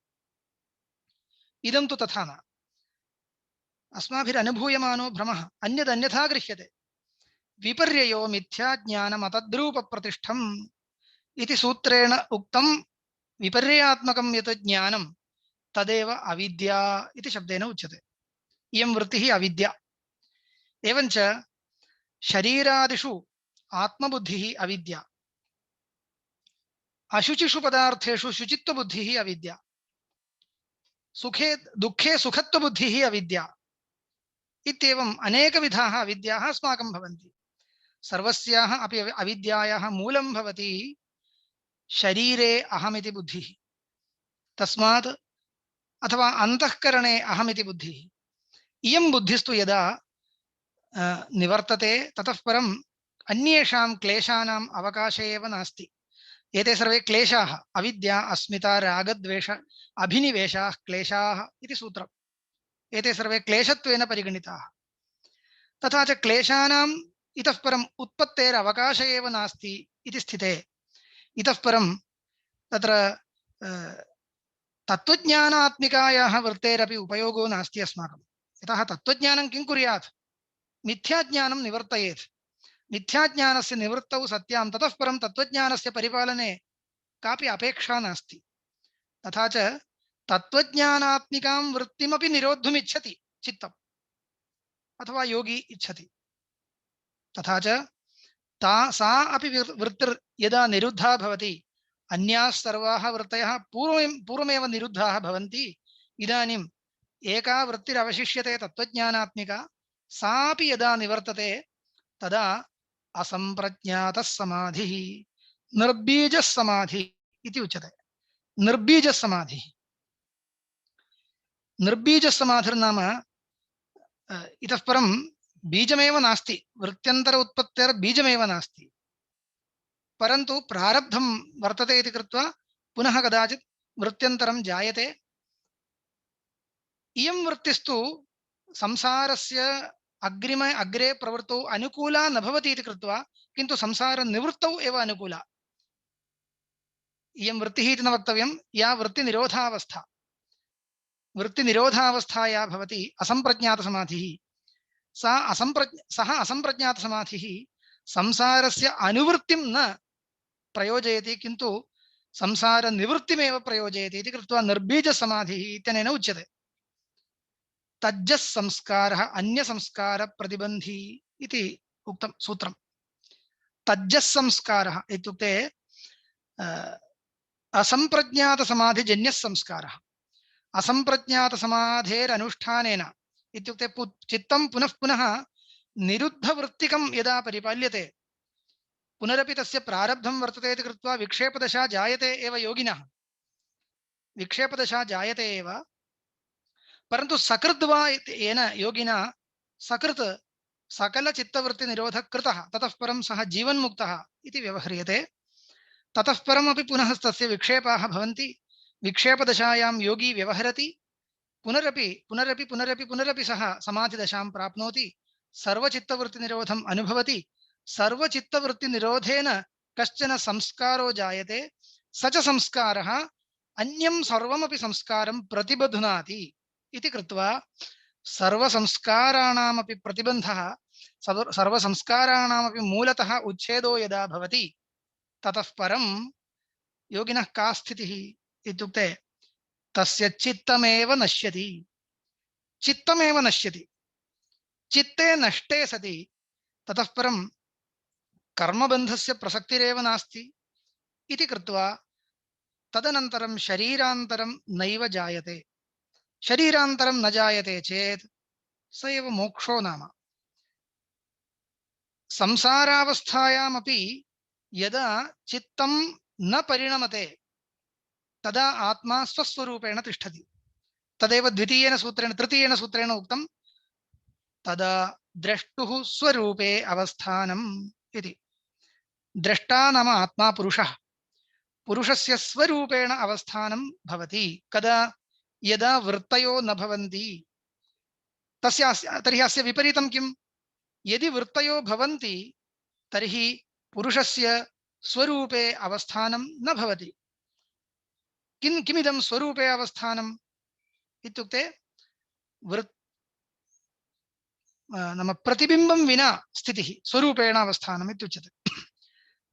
Speaker 2: इदं तु तथा न अस्माभिरनुभूयमानो भ्रमः अन्यदन्यथा गृह्यते विपर्ययो मिथ्याज्ञानमतद्रूपप्रतिष्ठम् इति सूत्रेण उक्तं विपर्ययात्मकं यत् ज्ञानं तदेव अविद्या इति शब्देन उच्यते इयं वृत्तिः अविद्या एवञ्च शरीरादिषु आत्मबुद्धिः अविद्या अशुचिषु पदार्थेषु शुचित्वबुद्धिः अविद्या सुखे दुःखे सुखत्वबुद्धिः अविद्या इत्येवम् अनेकविधाः अविद्याः अस्माकं भवन्ति सर्वस्याः अपि अविद्यायाः मूलं भवति शरीरे अहमिति बुद्धिः तस्मात् अथवा अन्तःकरणे अहमिति बुद्धिः इयं बुद्धिस्तु यदा निवर्तते ततः परम् अन्येषां क्लेशानाम् अवकाशः एव नास्ति एते सर्वे क्लेशाः अविद्या अस्मिता रागद्वेष अभिनिवेशाः क्लेशाः इति सूत्रम् एते सर्वे क्लेशत्वेन परिगणिताः तथा च क्लेशानाम् इतः परम् उत्पत्तेरवकाशः एव नास्ति इति स्थिते इतः परं तत्र तत्त्वज्ञानात्मिकायाः वृत्तेरपि उपयोगो नास्ति अस्माकं यतः तत्त्वज्ञानं किं कुर्यात् मिथ्याज्ञानं निवर्तयेत् मिथ्याज्ञानस्य निवृत्तौ सत्यां ततः परं तत्त्वज्ञानस्य परिपालने कापि अपेक्षा नास्ति तथा च तत्त्वज्ञानात्मिकां वृत्तिमपि निरोद्धुमिच्छति चित्तम् अथवा योगी इच्छति। तथा च सा अपि वृत्तिर् यदा निरुद्धा भवति, अन्याः सर्वाः वृत्तयः पूर्वमेव निरुद्धाः भवन्ति, इदानीम् एका वृत्तिरवशिष्यते तत्त्वज्ञानात्मिका, सापि यदा निवर्तते तदा असम्प्रज्ञातः समाधिः, निर्बीजः समाधिः इति उच्यते। निर्बीजः समाधिः, निर्बीजः समाधिर्नाम इतः परं बीजमेव नास्ति, वृत्त्यन्तर उत्पत्तेर्बीजमेव नास्ति, परन्तु प्रारब्धं वर्तते इति कृत्वा पुनः कदाचित् वृत्त्यन्तरं जायते। इयं वृत्तिस्तु संसारस्य अग्रे प्रवृत्तौ अनुकूला न भवति इति कृत्वा, किन्तु संसारनिवृत्तौ एव अनुकूला। इयं वृत्तिः इति न वक्तव्यं, या वृत्तिनिरोधावस्था, वृत्तिनिरोधावस्था या भवति असम्प्रज्ञातसमाधिः, सः असम्प्रज्ञातसमाधिः संसारस्य अनुवृत्तिं न प्रयोजयति, किन्तु संसारनिवृत्तिमेव प्रयोजयति इति कृत्वा निर्बीजसमाधिः इत्यनेन उच्यते। तज्जः संस्कारः अन्यसंस्कारप्रतिबन्धी इति उक्तं सूत्रम्। तज्जः संस्कारः इत्युक्ते असम्प्रज्ञातसमाधिजन्यः संस्कारः। असम्प्रज्ञातसमाधेरनुष्ठानेन इत्युक्ते चित्तं पुनः पुनः निरुद्धवृत्तिकं यदा परिपाल्यते, पुनरपि तस्य प्रारब्धं वर्तते इति कृत्वा विक्षेपदशा जायते एव योगिनः, विक्षेपदशा जायते एव, परन्तु सकृद्वा येन योगिना सकृत् सकलचित्तवृत्तिनिरोधः कृतः, ततः परं सः जीवन्मुक्तः इति व्यवह्रियते। ततः परमपि पुनः तस्य विक्षेपाः भवन्ति, विक्षेपदशायां योगी व्यवहरति, पुनरपि पुनरपि पुनरपि पुनरपि सः समाधिदशां प्राप्नोति, सर्वचित्तवृत्तिनिरोधम् अनुभवति, सर्वचित्तवृत्तिनिरोधेन कश्चन संस्कारो जायते, स च संस्कारः अन्यं सर्वमपि संस्कारं प्रतिबध्नाति इति कृत्वा सर्वसंस्काराणामपि प्रतिबन्धः, सर्वसंस्काराणामपि मूलतः उच्छेदो यदा भवति, ततः परं योगिनः का स्थितिः इत्युक्ते तस्य चित्तमेव नश्यति, चित्तमेव नश्यति। चित्ते नष्टे सति ततः परं कर्मबन्धस्य प्रसक्तिरेव नास्ति इति कृत्वा तदनन्तरं शरीरान्तरं नैव जायते। शरीरान्तरं न जायते चेत् स एव मोक्षो नाम। संसारावस्थायामपि यदा चित्तं न परिणमते तदा आत्मा स्वस्वरूपेण तिष्ठति। तदेव द्वितीयेन सूत्रेण तृतीयेन सूत्रेण उक्तं, तदा द्रष्टुः स्वरूपे अवस्थानम् इति। द्रष्टा नाम आत्मा पुरुषः, पुरुषस्य स्वरूपेण अवस्थानं भवति कदा, यदा वृत्तयो न भवन्ति। तर्हि अस्य विपरीतं किं? यदि वृत्तयो भवन्ति तर्हि पुरुषस्य स्वरूपे अवस्थानं न भवति। किमिदं स्वरूपे अवस्थानम् इत्युक्ते नाम प्रतिबिम्बं विना स्थितिः स्वरूपेण अवस्थानम् इत्युच्यते।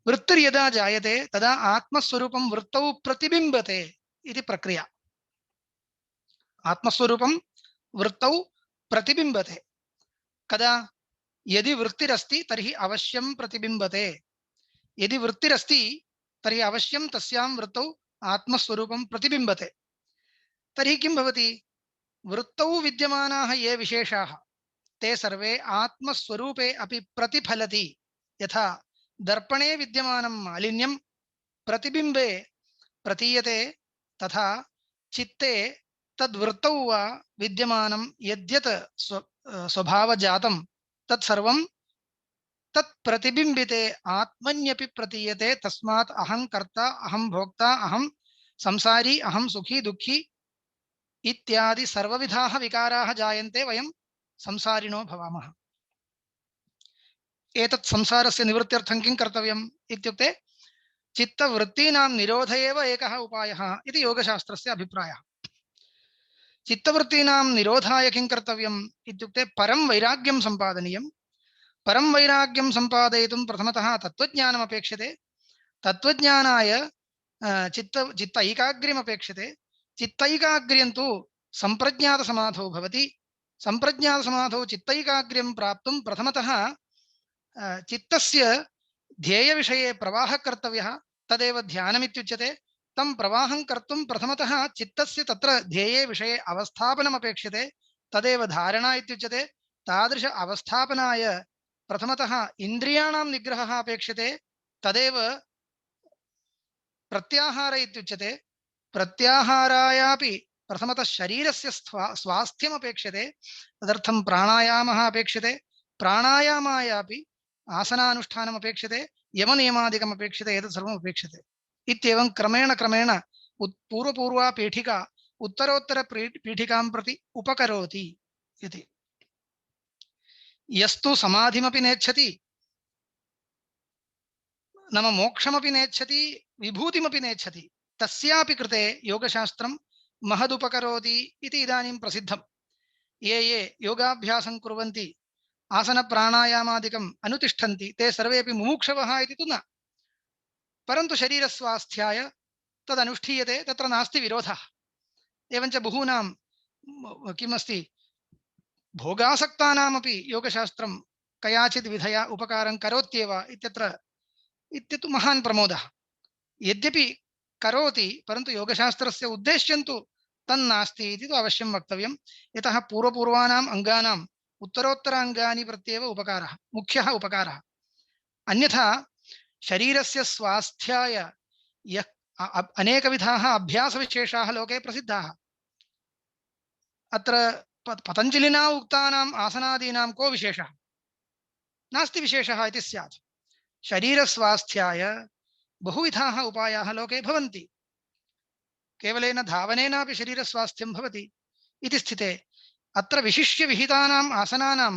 Speaker 2: वृत्तिर्यदा जायते तदा आत्मस्वरूपं वृत्तौ प्रतिबिम्बते इति प्रक्रिया। आत्मस्वरूपं वृत्तौ प्रतिबिम्बते कदा? यदि वृत्तिरस्ति तर्हि अवश्यं प्रतिबिम्बते, यदि वृत्तिरस्ति तर्हि अवश्यं तस्यां वृत्तौ आत्मस्वरूपं प्रतिबिम्बते। तर्हि किं भवति? वृत्तौ विद्यमानाः ये विशेषाः ते सर्वे आत्मस्वरूपे अपि प्रतिफलति। यथा दर्पणे विद्यमानं मालिन्यं प्रतिबिम्बे प्रतीयते, तथा चित्ते तद्वृत्तौ वा विद्यमानं यद्यत् स्वभावजातं तत्सर्वं तत्प्रतिबिम्बिते आत्मन्यपि प्रतीयते। तस्मात् अहं कर्ता, अहं भोक्ता, अहं संसारी, अहं सुखी दुःखी इत्यादि सर्वविधाः विकाराः जायन्ते, वयं संसारिणो भवामः। एतत् संसारस्य निवृत्त्यर्थं किं कर्तव्यम् इत्युक्ते चित्तवृत्तीनां निरोध एव एकः उपायः इति योगशास्त्रस्य अभिप्रायः। चित्तवृत्तीनां निरोधाय किं कर्तव्यम् इत्युक्ते परं वैराग्यं सम्पादनीयं। परं वैराग्यं सम्पादयितुं प्रथमतः तत्त्वज्ञानम् अपेक्षते, तत्त्वज्ञानाय चित्त ऐकाग्र्यम् अपेक्षते, चित्तैकाग्र्यं तु सम्प्रज्ञातसमाधौ भवति। सम्प्रज्ञातसमाधौ चित्तैकाग्र्यं प्राप्तुं प्रथमतः चित्तस्य ध्येयविषये प्रवाहः कर्तव्यः, तदेव ध्यानमित्युच्यते। तं प्रवाहं कर्तुं प्रथमतः चित्तस्य तत्र ध्येये विषये अवस्थापनम् अपेक्षते, तदेव धारणा इत्युच्यते। तादृश अवस्थापनाय प्रथमतः इन्द्रियाणां निग्रहः अपेक्षते, तदेव प्रत्याहार इत्युच्यते। प्रत्याहारायापि प्रथमतः शरीरस्य स्वास्थ्यम् अपेक्षते, तदर्थं प्राणायामः अपेक्षते। प्राणायामायापि आसनानुष्ठानम् अपेक्षते, यमनियमादिकम् अपेक्षते, एतत् सर्वम् अपेक्षते। इत्येवं क्रमेण क्रमेण पूर्वपूर्वा पीठिका उत्तरोत्तर पीठिकां प्रति उपकरोति इति। यस्तु समाधिमपि नेच्छति, नाम मोक्षमपि नेच्छति, विभूतिमपि नेच्छति, तस्यापि कृते योगशास्त्रं महदुपकरोति इति इदानीं प्रसिद्धं। ये ये योगाभ्यासं कुर्वन्ति, आसनप्राणायामादिकम् अनुतिष्ठन्ति, ते सर्वेपि मुमुक्षवः इति तु न, परन्तु शरीरस्वास्थ्याय तदनुष्ठीयते, तत्र नास्ति विरोधः। एवञ्च बहूनां किमस्ति, भोगासक्तानामपि योगशास्त्रं कयाचित् विधया उपकारं करोत्येव इत्यतु महान् प्रमोदः। यद्यपि करोति, परन्तु योगशास्त्रस्य उद्देश्यं तु तन्नास्ति इति तु अवश्यं वक्तव्यं। यतः पूर्वपूर्वाणाम् अङ्गानाम् उत्तरोत्तराङ्गानि प्रत्येव उपकारः, मुख्यः उपकारः। अन्यथा शरीरस्य स्वास्थ्याय यः अनेकविधाः अभ्यासविशेषाः लोके प्रसिद्धाः। अत्र पतञ्जलिना उक्तानाम् आसनादीनां को विशेषः? नास्ति विशेषः इति स्यात्। शरीरस्वास्थ्याय बहुविधाः उपायाः लोके भवन्ति, केवलेन धावनेनापि शरीरस्वास्थ्यं भवति इति स्थिते अत्र विशिष्य विहितानाम् आसनानां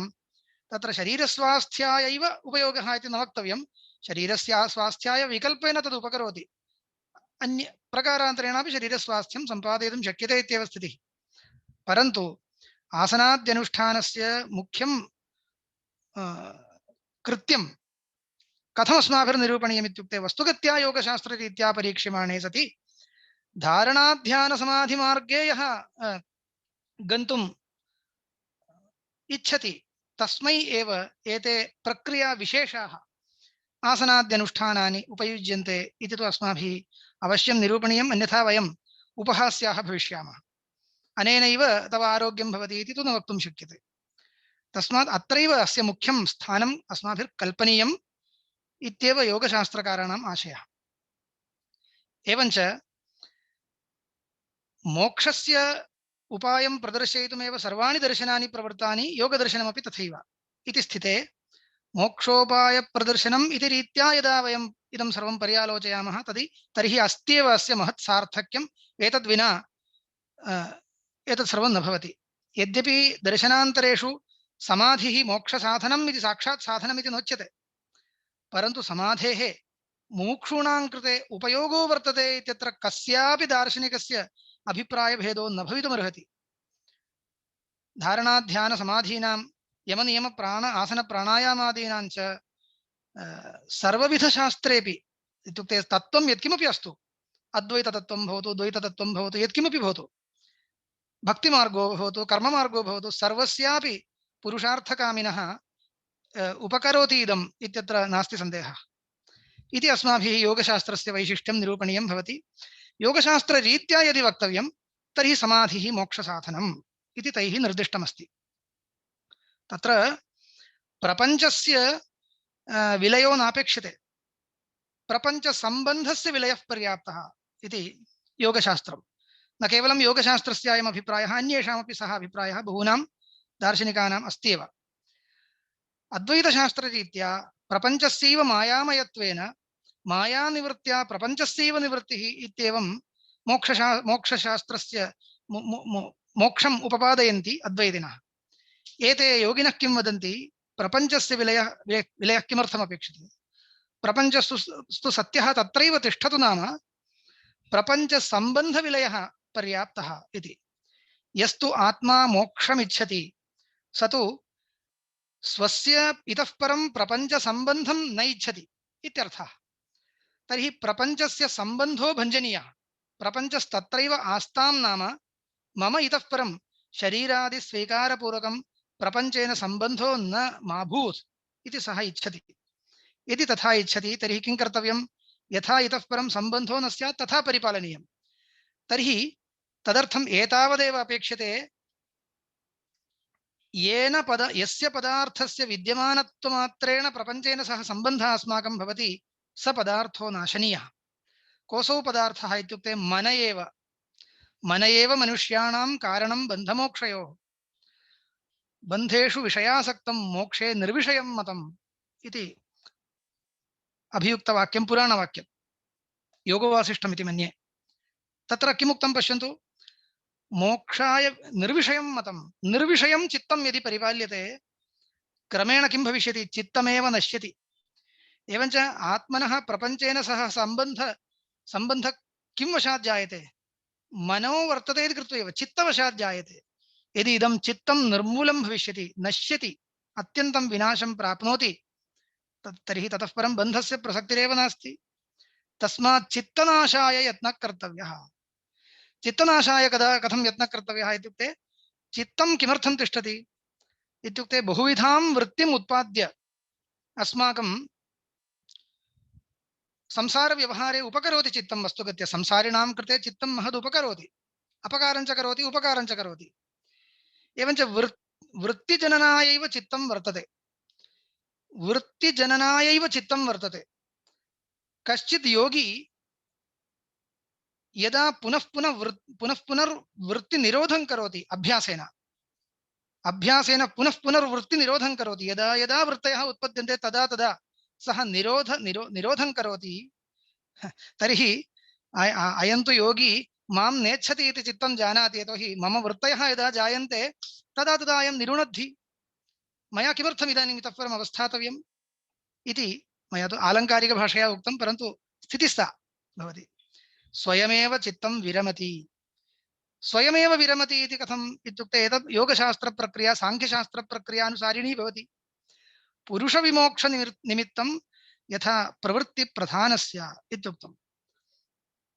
Speaker 2: तत्र शरीरस्वास्थ्यायैव उपयोगः इति न वक्तव्यं। शरीरस्य स्वास्थ्याय विकल्पेन तद् उपकरोति, अन्य प्रकारान्तरेणापि शरीरस्वास्थ्यं सम्पादयितुं शक्यते इत्येव स्थितिः। परन्तु आसनाद्यनुष्ठानस्य मुख्यं कृत्यं कथमस्माभिर्निरूपणीयम् इत्युक्ते, वस्तुगत्या योगशास्त्ररीत्या परीक्ष्यमाणे सति धारणाध्यानसमाधिमार्गे यः गन्तुम् इच्छति तस्मै एव एते प्रक्रिया विशेषाः आसनाद्यनुष्ठानानि उपयुज्यन्ते इति तु अस्माभिः अवश्यं निरूपणीयम्, अन्यथा वयम् उपहास्याः भविष्यामः। अनेनैव तव आरोग्यं भवति इति तु न वक्तुं शक्यते। तस्मात् अत्रैव अस्य मुख्यं स्थानम् अस्माभिर्कल्पनीयम् इत्येव योगशास्त्रकाराणाम् आशयः। एवञ्च मोक्षस्य उपायं प्रदर्शयितुमेव सर्वाणि दर्शनानि प्रवृत्तानि, योगदर्शनमपि तथैव इति स्थिते मोक्षोपायप्रदर्शनम् इति रीत्या यदा वयम् इदं सर्वं पर्यालोचयामः तर्हि अस्त्येव अस्य महत् सार्थक्यम्। एतद्विना एतत् सर्वं न भवति। यद्यपि दर्शनान्तरेषु समाधिः मोक्षसाधनम् इति साक्षात् साधनम् इति नोच्यते, परन्तु समाधेः मुमुक्षूणां कृते उपयोगो वर्तते इत्यत्र कस्यापि दार्शनिकस्य अभिप्रायभेदो न भवितुमर्हति। धारणाध्यानसमाधीनां यमनियमप्राण आसनप्राणायामादीनां च सर्वविधशास्त्रेपि, इत्युक्ते तत्त्वं यत्किमपि अस्तु, अद्वैततत्त्वं भवतु, द्वैततत्त्वं भवतु, यत्किमपि भवतु, भक्तिमार्गो भवतु, कर्ममार्गो भवतु, सर्वस्यापि पुरुषार्थकामिनः उपकरोति इदम् इत्यत्र नास्ति सन्देहः। इति अस्माभिः योगशास्त्रस्य वैशिष्ट्यं निरूपणीयं भवति। योगशास्त्ररीत्या यदि वक्तव्यं तर्हि समाधिः मोक्षसाधनम् इति तैः निर्दिष्टमस्ति। तत्र प्रपञ्चस्य विलयो नापेक्षते, प्रपञ्चसम्बन्धस्य विलयः पर्याप्तः इति योगशास्त्रं। न केवलं योगशास्त्रस्य अयम् अभिप्रायः, अन्येषामपि सः अभिप्रायः बहूनां दार्शनिकानाम् अस्त्येव। अद्वैतशास्त्ररीत्या प्रपञ्चस्यैव मायामयत्वेन मायानिवृत्त्या प्रपञ्चस्यैव निवृत्तिः इत्येवं मोक्षशास्त्रस्य मोक्षम् उपपादयन्ति अद्वैतिनः। एते योगिनः किं वदन्ति, प्रपञ्चस्य विलयः किमर्थमपेक्षते? प्रपञ्चस्तु सत्यः तत्रैव तिष्ठतु, नाम प्रपञ्चसम्बन्धविलयः पर्याप्तः इति। यस्तु आत्मा मोक्षमिच्छति स तु स्वस्य इतः परं प्रपञ्चसम्बन्धं न इच्छति इत्यर्थः। तर्हि प्रपञ्चस्य सम्बन्धो भञ्जनीयः। प्रपञ्चस्तत्रैव आस्तां नाम मम इतः परं शरीरादि स्वीकारपूर्वकं प्रपञ्चेन सम्बन्धो न माभूत् इति सः इच्छति। यदि तथा इच्छति तर्हि किं कर्तव्यं? यथा इतः परं सम्बन्धो न स्यात् तथा परिपालनीयं। तर्हि तदर्थम् एतावदेव अपेक्षते, यस्य पदार्थस्य विद्यमानत्वमात्रेण प्रपञ्चेन सह सम्बन्धः अस्माकं भवति स पदार्थो नाशनीयः। कोऽसौ पदार्थः इत्युक्ते मन एव मनुष्याणां कारणं बन्धमोक्षयोः। बन्धेषु विषयासक्तं मोक्षे निर्विषयं मतम् इति अभियुक्तवाक्यं, पुराणवाक्यं, योगवासिष्ठमिति मन्ये। तत्र किमुक्तं पश्यन्तु, मोक्षाय निर्विषयं मतं, निर्विषयं चित्तं यदि परिपाल्यते क्रमेण किं भविष्यति? चित्तमेव नश्यति। एवञ्च आत्मनः प्रपञ्चेन सह सम्बन्ध किं वशात् जायते? मनो वर्तते इति कृत्वा एव चित्तवशात् जायते। यदि इदं चित्तं निर्मूलं भविष्यति, नश्यति, अत्यन्तं विनाशं प्राप्नोति, तर्हि ततः परं बन्धस्य प्रसक्तिरेव नास्ति। तस्मात् चित्तनाशाय यत्नः कर्तव्यः। चित्तनाशाय कथं यत्नः कर्तव्यः इत्युक्ते, चित्तं किमर्थं तिष्ठति इत्युक्ते बहुविधां वृत्तिम् उत्पाद्य अस्माकं संसारव्यवहारे उपकरोति चित्तं। वस्तुगत्या संसारिणां कृते चित्तं महदुपकरोति, अपकारं च करोति, उपकारं च करोति। एवञ्च वृत्तिजननायैव चित्तं वर्तते, वृत्तिजननायैव चित्तं वर्तते। कश्चित् योगी यदा पुनः पुनर्वृत्तिनिरोधं करोति, अभ्यासेन पुनः पुनर्वृत्तिनिरोधं करोति, यदा यदा वृत्तयः उत्पद्यन्ते तदा तदा सः निरोधं करोति, तर्हि अयं तु योगी मां नेच्छति इति चित्तं जानाति। यतोहि मम वृत्तयः यदा जायन्ते तदा तदा अयं निरुणद्धि, मया किमर्थम् इदानीम् इतः परम् अवस्थातव्यम् इति मया तु आलङ्कारिकभाषया उक्तं, परन्तु स्थितिस्था भवति। स्वयमेव चित्तं विरमति। स्वयमेव विरमति इति कथम् इत्युक्ते, एतत् योगशास्त्रप्रक्रिया साङ्ख्यशास्त्रप्रक्रियानुसारिणी भवति। पुरुषविमोक्षनिमित्तं यथा प्रवृत्तिप्रधानस्य इत्युक्तम्।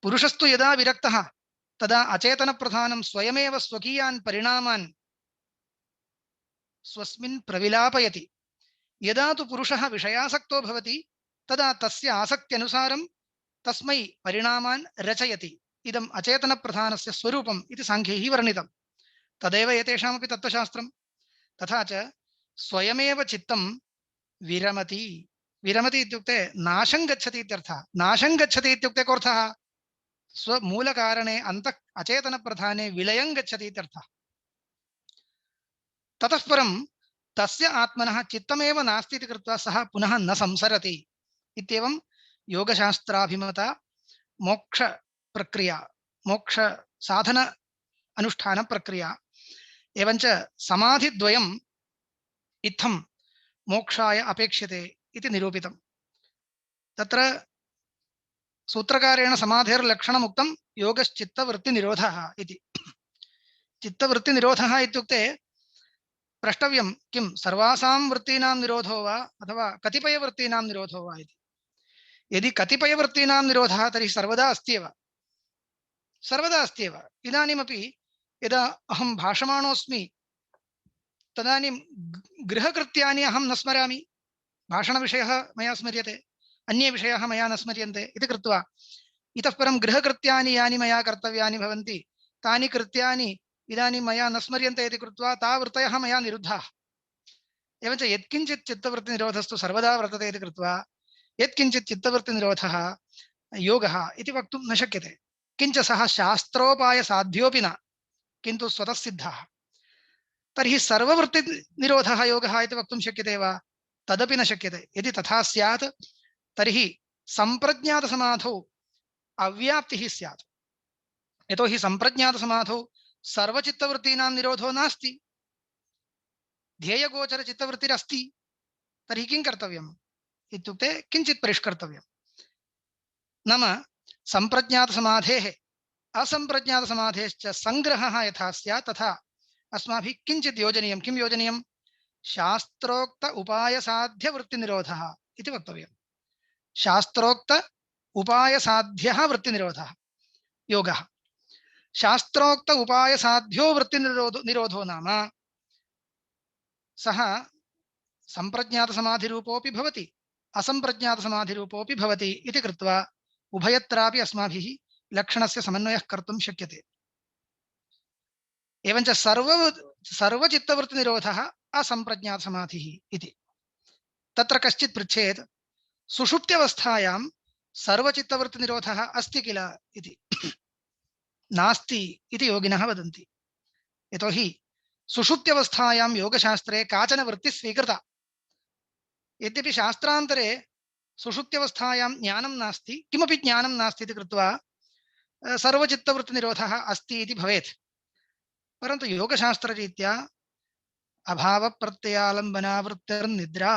Speaker 2: पुरुषस्तु यदा विरक्तः तदा अचेतनप्रधानं स्वयमेव स्वकीयान् परिणामान् स्वस्मिन् प्रविलापयति। यदा तु पुरुषः विषयासक्तो भवति तदा तस्य आसक्त्यनुसारं तस्मै परिणामान् रचयति। इदम् अचेतनप्रधानस्य स्वरूपम् इति साङ्ख्यैः वर्णितं। तदेव एतेषामपि तत्त्वशास्त्रं। तथा च स्वयमेव चित्तं विरमति। विरमति इत्युक्ते नाशं गच्छति इत्यर्थः। नाशं गच्छति इत्युक्ते कोऽर्थः? स्वमूलकारणे अन्तः अचेतनप्रधाने विलयं गच्छति इत्यर्थः। ततः परं तस्य आत्मनः चित्तमेव नास्ति इति कृत्वा सः पुनः न संसरति। इत्येवं योगशास्त्राभिमता मोक्षप्रक्रिया, मोक्षसाधन अनुष्ठानप्रक्रिया, एवञ्च समाधिद्वयम् इत्थं मोक्षाय अपेक्षते इति निरूपितम्। तत्र सूत्रकारेण समाधेर्लक्षणम् उक्तं योगश्चित्तवृत्तिनिरोधः इति। चित्तवृत्तिनिरोधः इत्युक्ते प्रष्टव्यं किं सर्वासां वृत्तीनां निरोधो वा अथवा कतिपयवृत्तीनां निरोधो वा इति। यदि कतिपयवृत्तीनां निरोधः तर्हि सर्वदा अस्त्येव, सर्वदा अस्त्येव। इदानीमपि यदा अहं भाषमाणोऽस्मि तदानीं गृहकृत्यानि अहं न स्मरामि, भाषणविषयः मया स्मर्यते, अन्ये विषयाः मया न स्मर्यन्ते इति कृत्वा इतः परं गृहकृत्यानि यानि मया कर्तव्यानि भवन्ति तानि कृत्यानि इदानीं मया न स्मर्यन्ते इति कृत्वा तावृत्तयः मया निरुद्धाः। एवञ्च यत्किञ्चित् चित्तवृत्तिनिरोधस्तु सर्वदा वर्तते इति कृत्वा यत्किञ्चित् चित्तवृत्तिनिरोधः योगः इति वक्तुं न शक्यते। किञ्च सः शास्त्रोपायसाध्योऽपि न, किन्तु स्वतः सिद्धः। तर्हि सर्ववृत्तिनिरोधः योगः इति वक्तुं शक्यते वा? तदपि न शक्यते। यदि तथा स्यात् तर्हि सम्प्रज्ञातसमाधौ अव्याप्तिः स्यात्। यतोहि सम्प्रज्ञातसमाधौ सर्वचित्तवृत्तीनां निरोधो नास्ति, ध्येयगोचरचित्तवृत्तिरस्ति। तर्हि किं कर्तव्यम् इत्युक्ते किञ्चित् परिष्कर्तव्यम्। नाम सम्प्रज्ञातसमाधेः असम्प्रज्ञातसमाधेश्च सङ्ग्रहः यथा स्यात् तथा अस्माभिः किञ्चित् योजनीयं। किं योजनीयं? शास्त्रोक्त उपायसाध्यवृत्तिनिरोधः इति वक्तव्यम्। शास्त्रोक्त उपायसाध्यः वृत्तिनिरोधः योगः। शास्त्रोक्त उपाय साध्यो वृत्ति निरोधो नाम सः संप्रज्ञात समाधि रूपोऽपि भवति असंप्रज्ञात समाधि रूपोऽपि भवति इति कृत्वा उभयत्रापि अस्माभिः लक्षणस्य समन्वयः कर्तुं शक्यते। एवञ्च सर्वचित्तवृत्ति निरोधः असंप्रज्ञात समाधिः इति। तत्र कश्चित् पृच्छेत् सुषुप्त्यवस्थायां सर्वचित्तवृत्ति निरोधः अस्ति किल इति। नास्ति इति योगिनः वदन्ति। यतोहि सुषुप्त्यवस्थायां योगशास्त्रे काचन वृत्तिः स्वीकृता। यद्यपि शास्त्रान्तरे सुषुप्त्यवस्थायां ज्ञानं नास्ति, किमपि ज्ञानं नास्ति इति कृत्वा सर्वचित्तवृत्तिनिरोधः अस्ति इति भवेत्, परन्तु योगशास्त्ररीत्या अभावप्रत्ययालम्बनावृत्तिर्निद्रा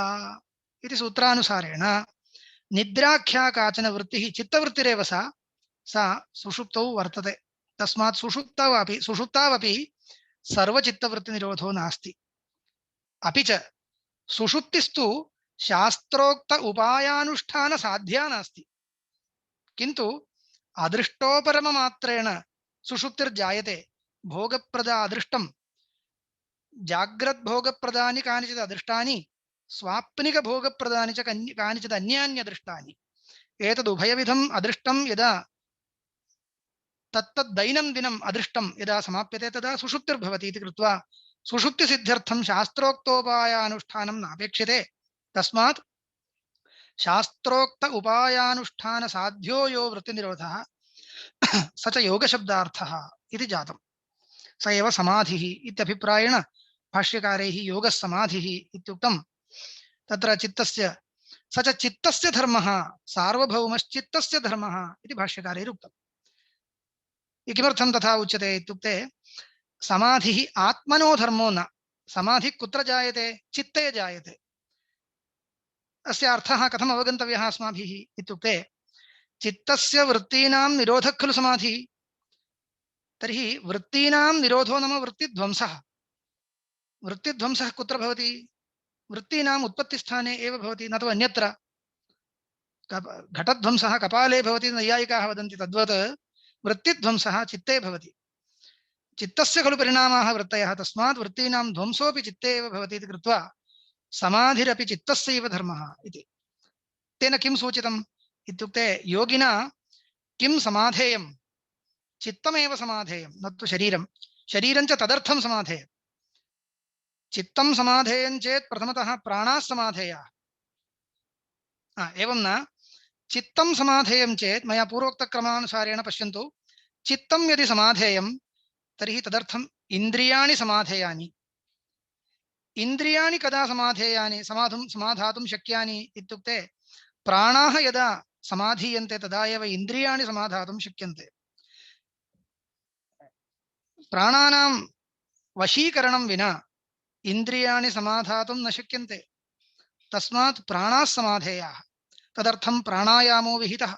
Speaker 2: इति सूत्रानुसारेण निद्राख्या काचन वृत्तिः चित्तवृत्तिरेव सा सुषुप्तौ वर्तते। तस्मात् सुषुप्तावपि सर्वचित्तवृत्तिनिरोधो नास्ति। अपि च सुषुप्तिस्तु शास्त्रोक्त उपायानुष्ठान साध्या नास्ति, किन्तु अदृष्टोपरममात्रेण सुषुप्तिर्जायते। भोगप्रदा अदृष्टं जाग्रद्भोगप्रदानि कानिचित् अदृष्टानि स्वाप्निकभोगप्रदानि च कानिचित् अन्यान्यदृष्टानि। एतदुभयविधम् अदृष्टं यदा तत्तद्दैनन्दिनम् अदृष्टं यदा समाप्यते तदा सुषुप्तिर्भवति इति कृत्वा सुषुप्तिसिद्ध्यर्थं शास्त्रोक्तोपायानुष्ठानं नापेक्षते। तस्मात् शास्त्रोक्त उपायानुष्ठान साध्यो यो वृत्तिनिरोधः स च योगशब्दार्थः इति जातम्। स एव समाधिः इत्यभिप्रायेण भाष्यकारैः योगः समाधिः इत्युक्तं। तत्र चित्तस्य स च चित्तस्य धर्मः सार्वभौमश्चित्तस्य धर्मः इति भाष्यकारैरुक्तम्। किमर्थं तथा उच्यते इत्युक्ते समाधिः आत्मनो धर्मो न। समाधिः कुत्र जायते? चित्ते जायते। अस्य अर्थः कथम् अवगन्तव्यः अस्माभिः इत्युक्ते चित्तस्य वृत्तीनां निरोधः खलु समाधिः। तर्हि वृत्तीनां निरोधो नाम वृत्तिध्वंसः। वृत्तिध्वंसः कुत्र भवति? वृत्तीनाम् उत्पत्तिस्थाने एव भवति, न तु अन्यत्र। घटध्वंसः कपाले भवति नैयायिकाः वदन्ति, तद्वत् वृत्तिध्वंसः चित्ते भवति। चित्तस्य खलु परिणामाः वृत्तयः, तस्मात् वृत्तीनां ध्वंसोऽपि चित्ते एव भवति इति कृत्वा समाधिरपि चित्तस्यैव धर्मः इति। तेन किं सूचितम् इत्युक्ते योगिना किं समाधेयं? चित्तमेव समाधेयं, न तु शरीरं। शरीरं च तदर्थं समाधेयं। चित्तं समाधेयं चेत् प्रथमतः प्राणाः समाधेयाः। एवं न, चित्तं समाधेयं चेत् मया पूर्वोक्तक्रमानुसारेण पश्यन्तु, चित्तं यदि समाधेयं तर्हि तदर्थम् इन्द्रियाणि समाधेयानि। इन्द्रियाणि कदा समाधेयानि, समाधातुं शक्यानि इत्युक्ते प्राणाः यदा समाधीयन्ते तदा एव इन्द्रियाणि समाधातुं शक्यन्ते। प्राणानां वशीकरणं विना इन्द्रियाणि समाधातुं न शक्यन्ते। तस्मात् प्राणाः समाधेयाः, तदर्थं प्राणायामो विहितः।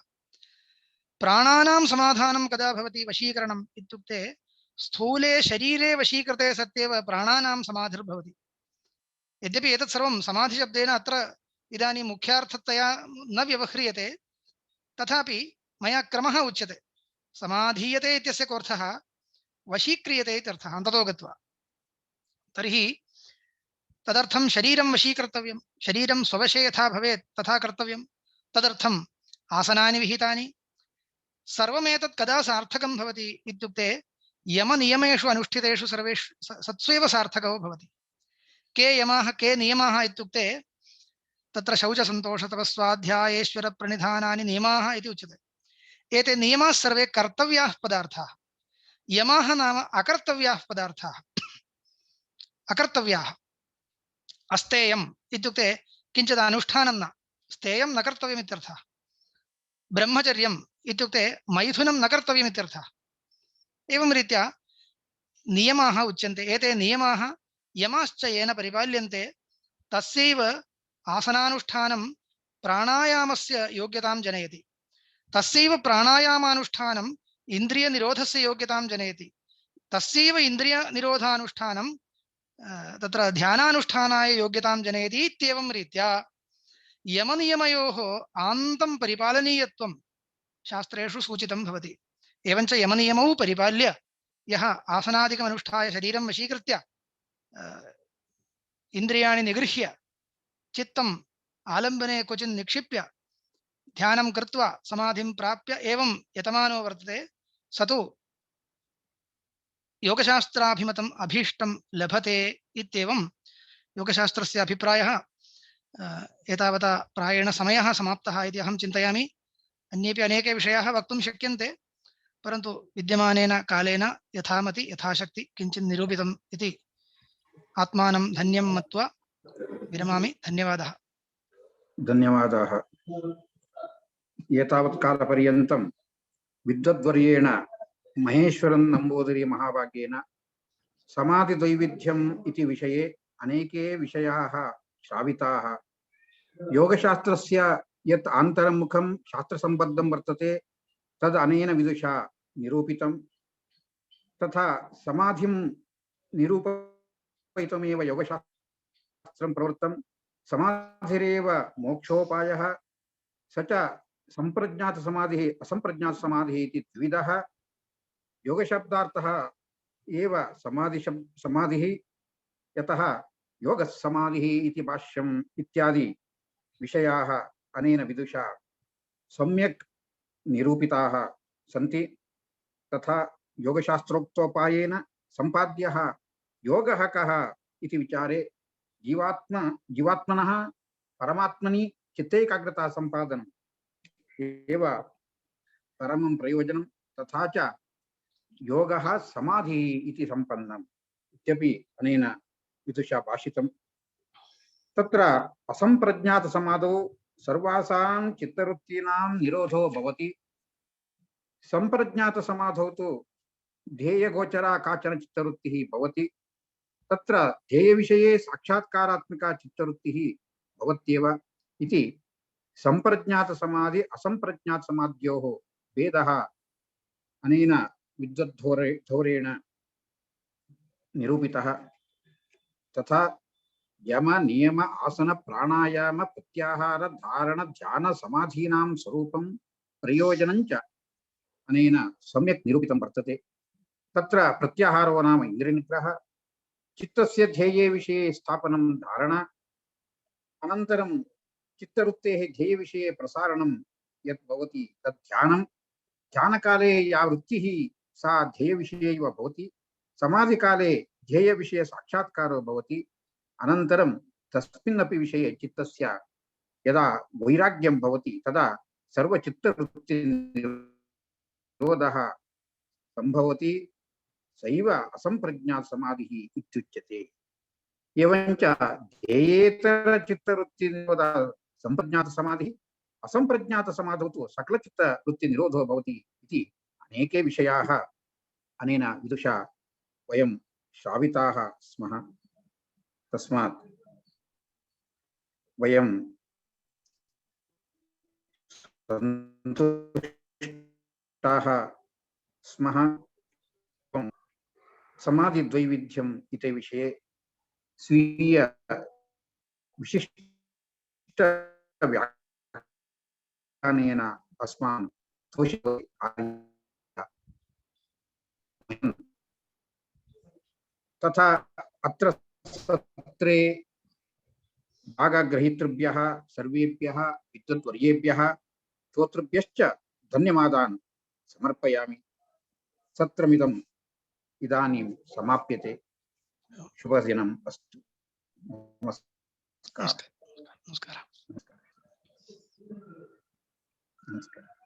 Speaker 2: प्राणानां समाधानं कदा भवति? वशीकरणम् इत्युक्ते स्थूले शरीरे वशीकृते सत्येव प्राणानां समाधिर्भवति। यद्यपि एतत् सर्वं समाधिशब्देन अत्र इदानीं मुख्यार्थतया न व्यवह्रियते, तथापि मया क्रमः उच्यते। समाधीयते इत्यस्य कोऽर्थः? वशीक्रियते इत्यर्थः अन्ततो गत्वा। तर्हि तदर्थं शरीरं वशीकर्तव्यं। शरीरं स्ववशे यथा भवेत् तथा कर्तव्यं। तदर्थम् आसनानि विहितानि। सर्वमेतत् कदा सार्थकं भवति इत्युक्ते यमनियमेषु अनुष्ठितेषु सर्वेषु सत्स्वेव सार्थको भवति। के यमाः के नियमाः इत्युक्ते तत्र शौचसन्तोषतपस्वाध्यायेश्वरप्रणिधानानि नियमाः इति उच्यते। एते नियमाः सर्वे कर्तव्याः पदार्थाः। यमाः नाम अकर्तव्याः पदार्थाः। अकर्तव्याः। अस्तेयम् इत्युक्ते किञ्चित् अनुष्ठानं न, स्तेयं न कर्तव्यम् इत्यर्थः। ब्रह्मचर्यम् इत्युक्ते मैथुनं न कर्तव्यम् इत्यर्थः। एवं रीत्या नियमाः उच्यन्ते। एते नियमाः यमाश्च येन परिपाल्यन्ते तस्यैव आसनानुष्ठानं प्राणायामस्य योग्यतां जनयति। तस्यैव प्राणायामानुष्ठानम् इन्द्रियनिरोधस्य योग्यतां जनयति। तस्यैव इन्द्रियनिरोधानुष्ठानं तत्र ध्यानानुष्ठानाय योग्यतां जनयति। इत्येवं रीत्या यमनियमयोः आन्तं परिपालनीयत्वं शास्त्रेषु सूचितं भवति। एवञ्च यमनियमौ परिपाल्य यः आसनादिकमनुष्ठाय शरीरं वशीकृत्य इन्द्रियाणि निगृह्य चित्तम् आलम्बने क्वचिन् निक्षिप्य ध्यानं कृत्वा समाधिं प्राप्य एवं यतमानो वर्तते स तु योगशास्त्राभिमतम् अभीष्टं लभते इत्येवं योगशास्त्रस्य अभिप्रायः। एतावता प्रायेण समयः समाप्तः इति अहं चिन्तयामि। अन्येपि अनेके विषयाः वक्तुं शक्यन्ते, परन्तु विद्यमानेन कालेन यथामति यथाशक्ति किञ्चित् निरूपितम् इति आत्मानं धन्यं मत्वा विरमामि। धन्यवादः।
Speaker 1: धन्यवादाः। एतावत् कालपर्यन्तं विद्वद्वर्येण महेश्वरन् नम्बूदिरी महाभागेन समाधिद्वैविध्यम् इति विषये अनेके विषयाः श्राविताः। योगशास्त्रस्य यत् आन्तरमुखं शास्त्रसम्बद्धं वर्तते तद् अनेन विदुषा निरूपितं, तथा समाधिं निरूपयितुमेव योगशास्त्रं प्रवृत्तं। समाधिरेव मोक्षोपायः, स च सम्प्रज्ञातसमाधिः असम्प्रज्ञातसमाधिः इति द्विविधः। योगशब्दार्थः एव समाधिः, यतः योगस्समाधिः इति भाष्यम् इत्यादि विषयाः अनेन विदुषा सम्यक् निरूपिताः सन्ति। तथा योगशास्त्रोक्तोपायेन सम्पाद्यः योगः कः इति विचारे जीवात्मनः परमात्मनि चित्तैकाग्रता सम्पादनम् एव परमं प्रयोजनं। तथा च योगः समाधिः इति सम्पन्नम् इत्यपि अनेन विदुषा भाषितम्। तत्र असम्प्रज्ञातसमाधौ सर्वासां चित्तवृत्तीनां निरोधो भवति। सम्प्रज्ञातसमाधौ तु ध्येयगोचरा काचन चित्तवृत्तिः भवति। तत्र ध्येयविषये साक्षात्कारात्मिका चित्तवृत्तिः भवत्येव इति सम्प्रज्ञातसमाधि असम्प्रज्ञातसमाध्योः भेदः अनेन विद्वद्धौरेण निरूपितः। तथा यम नियम आसन प्राणायाम प्रत्याहार धारण ध्यान समाधीनां स्वरूपं प्रयोजनं च अनेन सम्यक् निरूपितं वर्तते। तत्र प्रत्याहारो नाम इन्द्रियनिग्रहः, चित्तस्य ध्येये विषये स्थापनं धारण, अनन्तरं चित्तवृत्तेः ध्येयविषये प्रसारणं यत् भवति तत् ध्यानं। ध्यानकाले या वृत्तिः सा ध्येयविषये एव भवति। समाधिकाले ध्येयविषये साक्षात्कारो भवति। अनन्तरं तस्मिन्नपि विषये चित्तस्य यदा वैराग्यं भवति तदा सर्वचित्तवृत्तिनिरोधः सम्भवति। सैव असम्प्रज्ञातसमाधिः इत्युच्यते। एवञ्च ध्येयेतरचित्तवृत्तिनिरोधः सम्प्रज्ञातसमाधिः, असम्प्रज्ञातसमाधौ तु सकलचित्तवृत्तिनिरोधो भवति इति अनेके विषयाः अनेन विदुषा वयं श्राविताः स्मः। तस्मात् वयं सन्तुष्टाः स्मः। समाधिद्वैविध्यम् इति विषये स्वीय विशिष्ट व्याख्यानेन अस्मान् तथा अत्र सत्रे भागग्रहीतृभ्यः सर्वेभ्यः विद्वद्वर्येभ्यः श्रोतृभ्यश्च धन्यवादान् समर्पयामि। सत्रमिदम् इदानीं समाप्यते। शुभदिनम् अस्तु। नमस्कारः।
Speaker 2: नमस्कारः।
Speaker 1: नमस्कारः।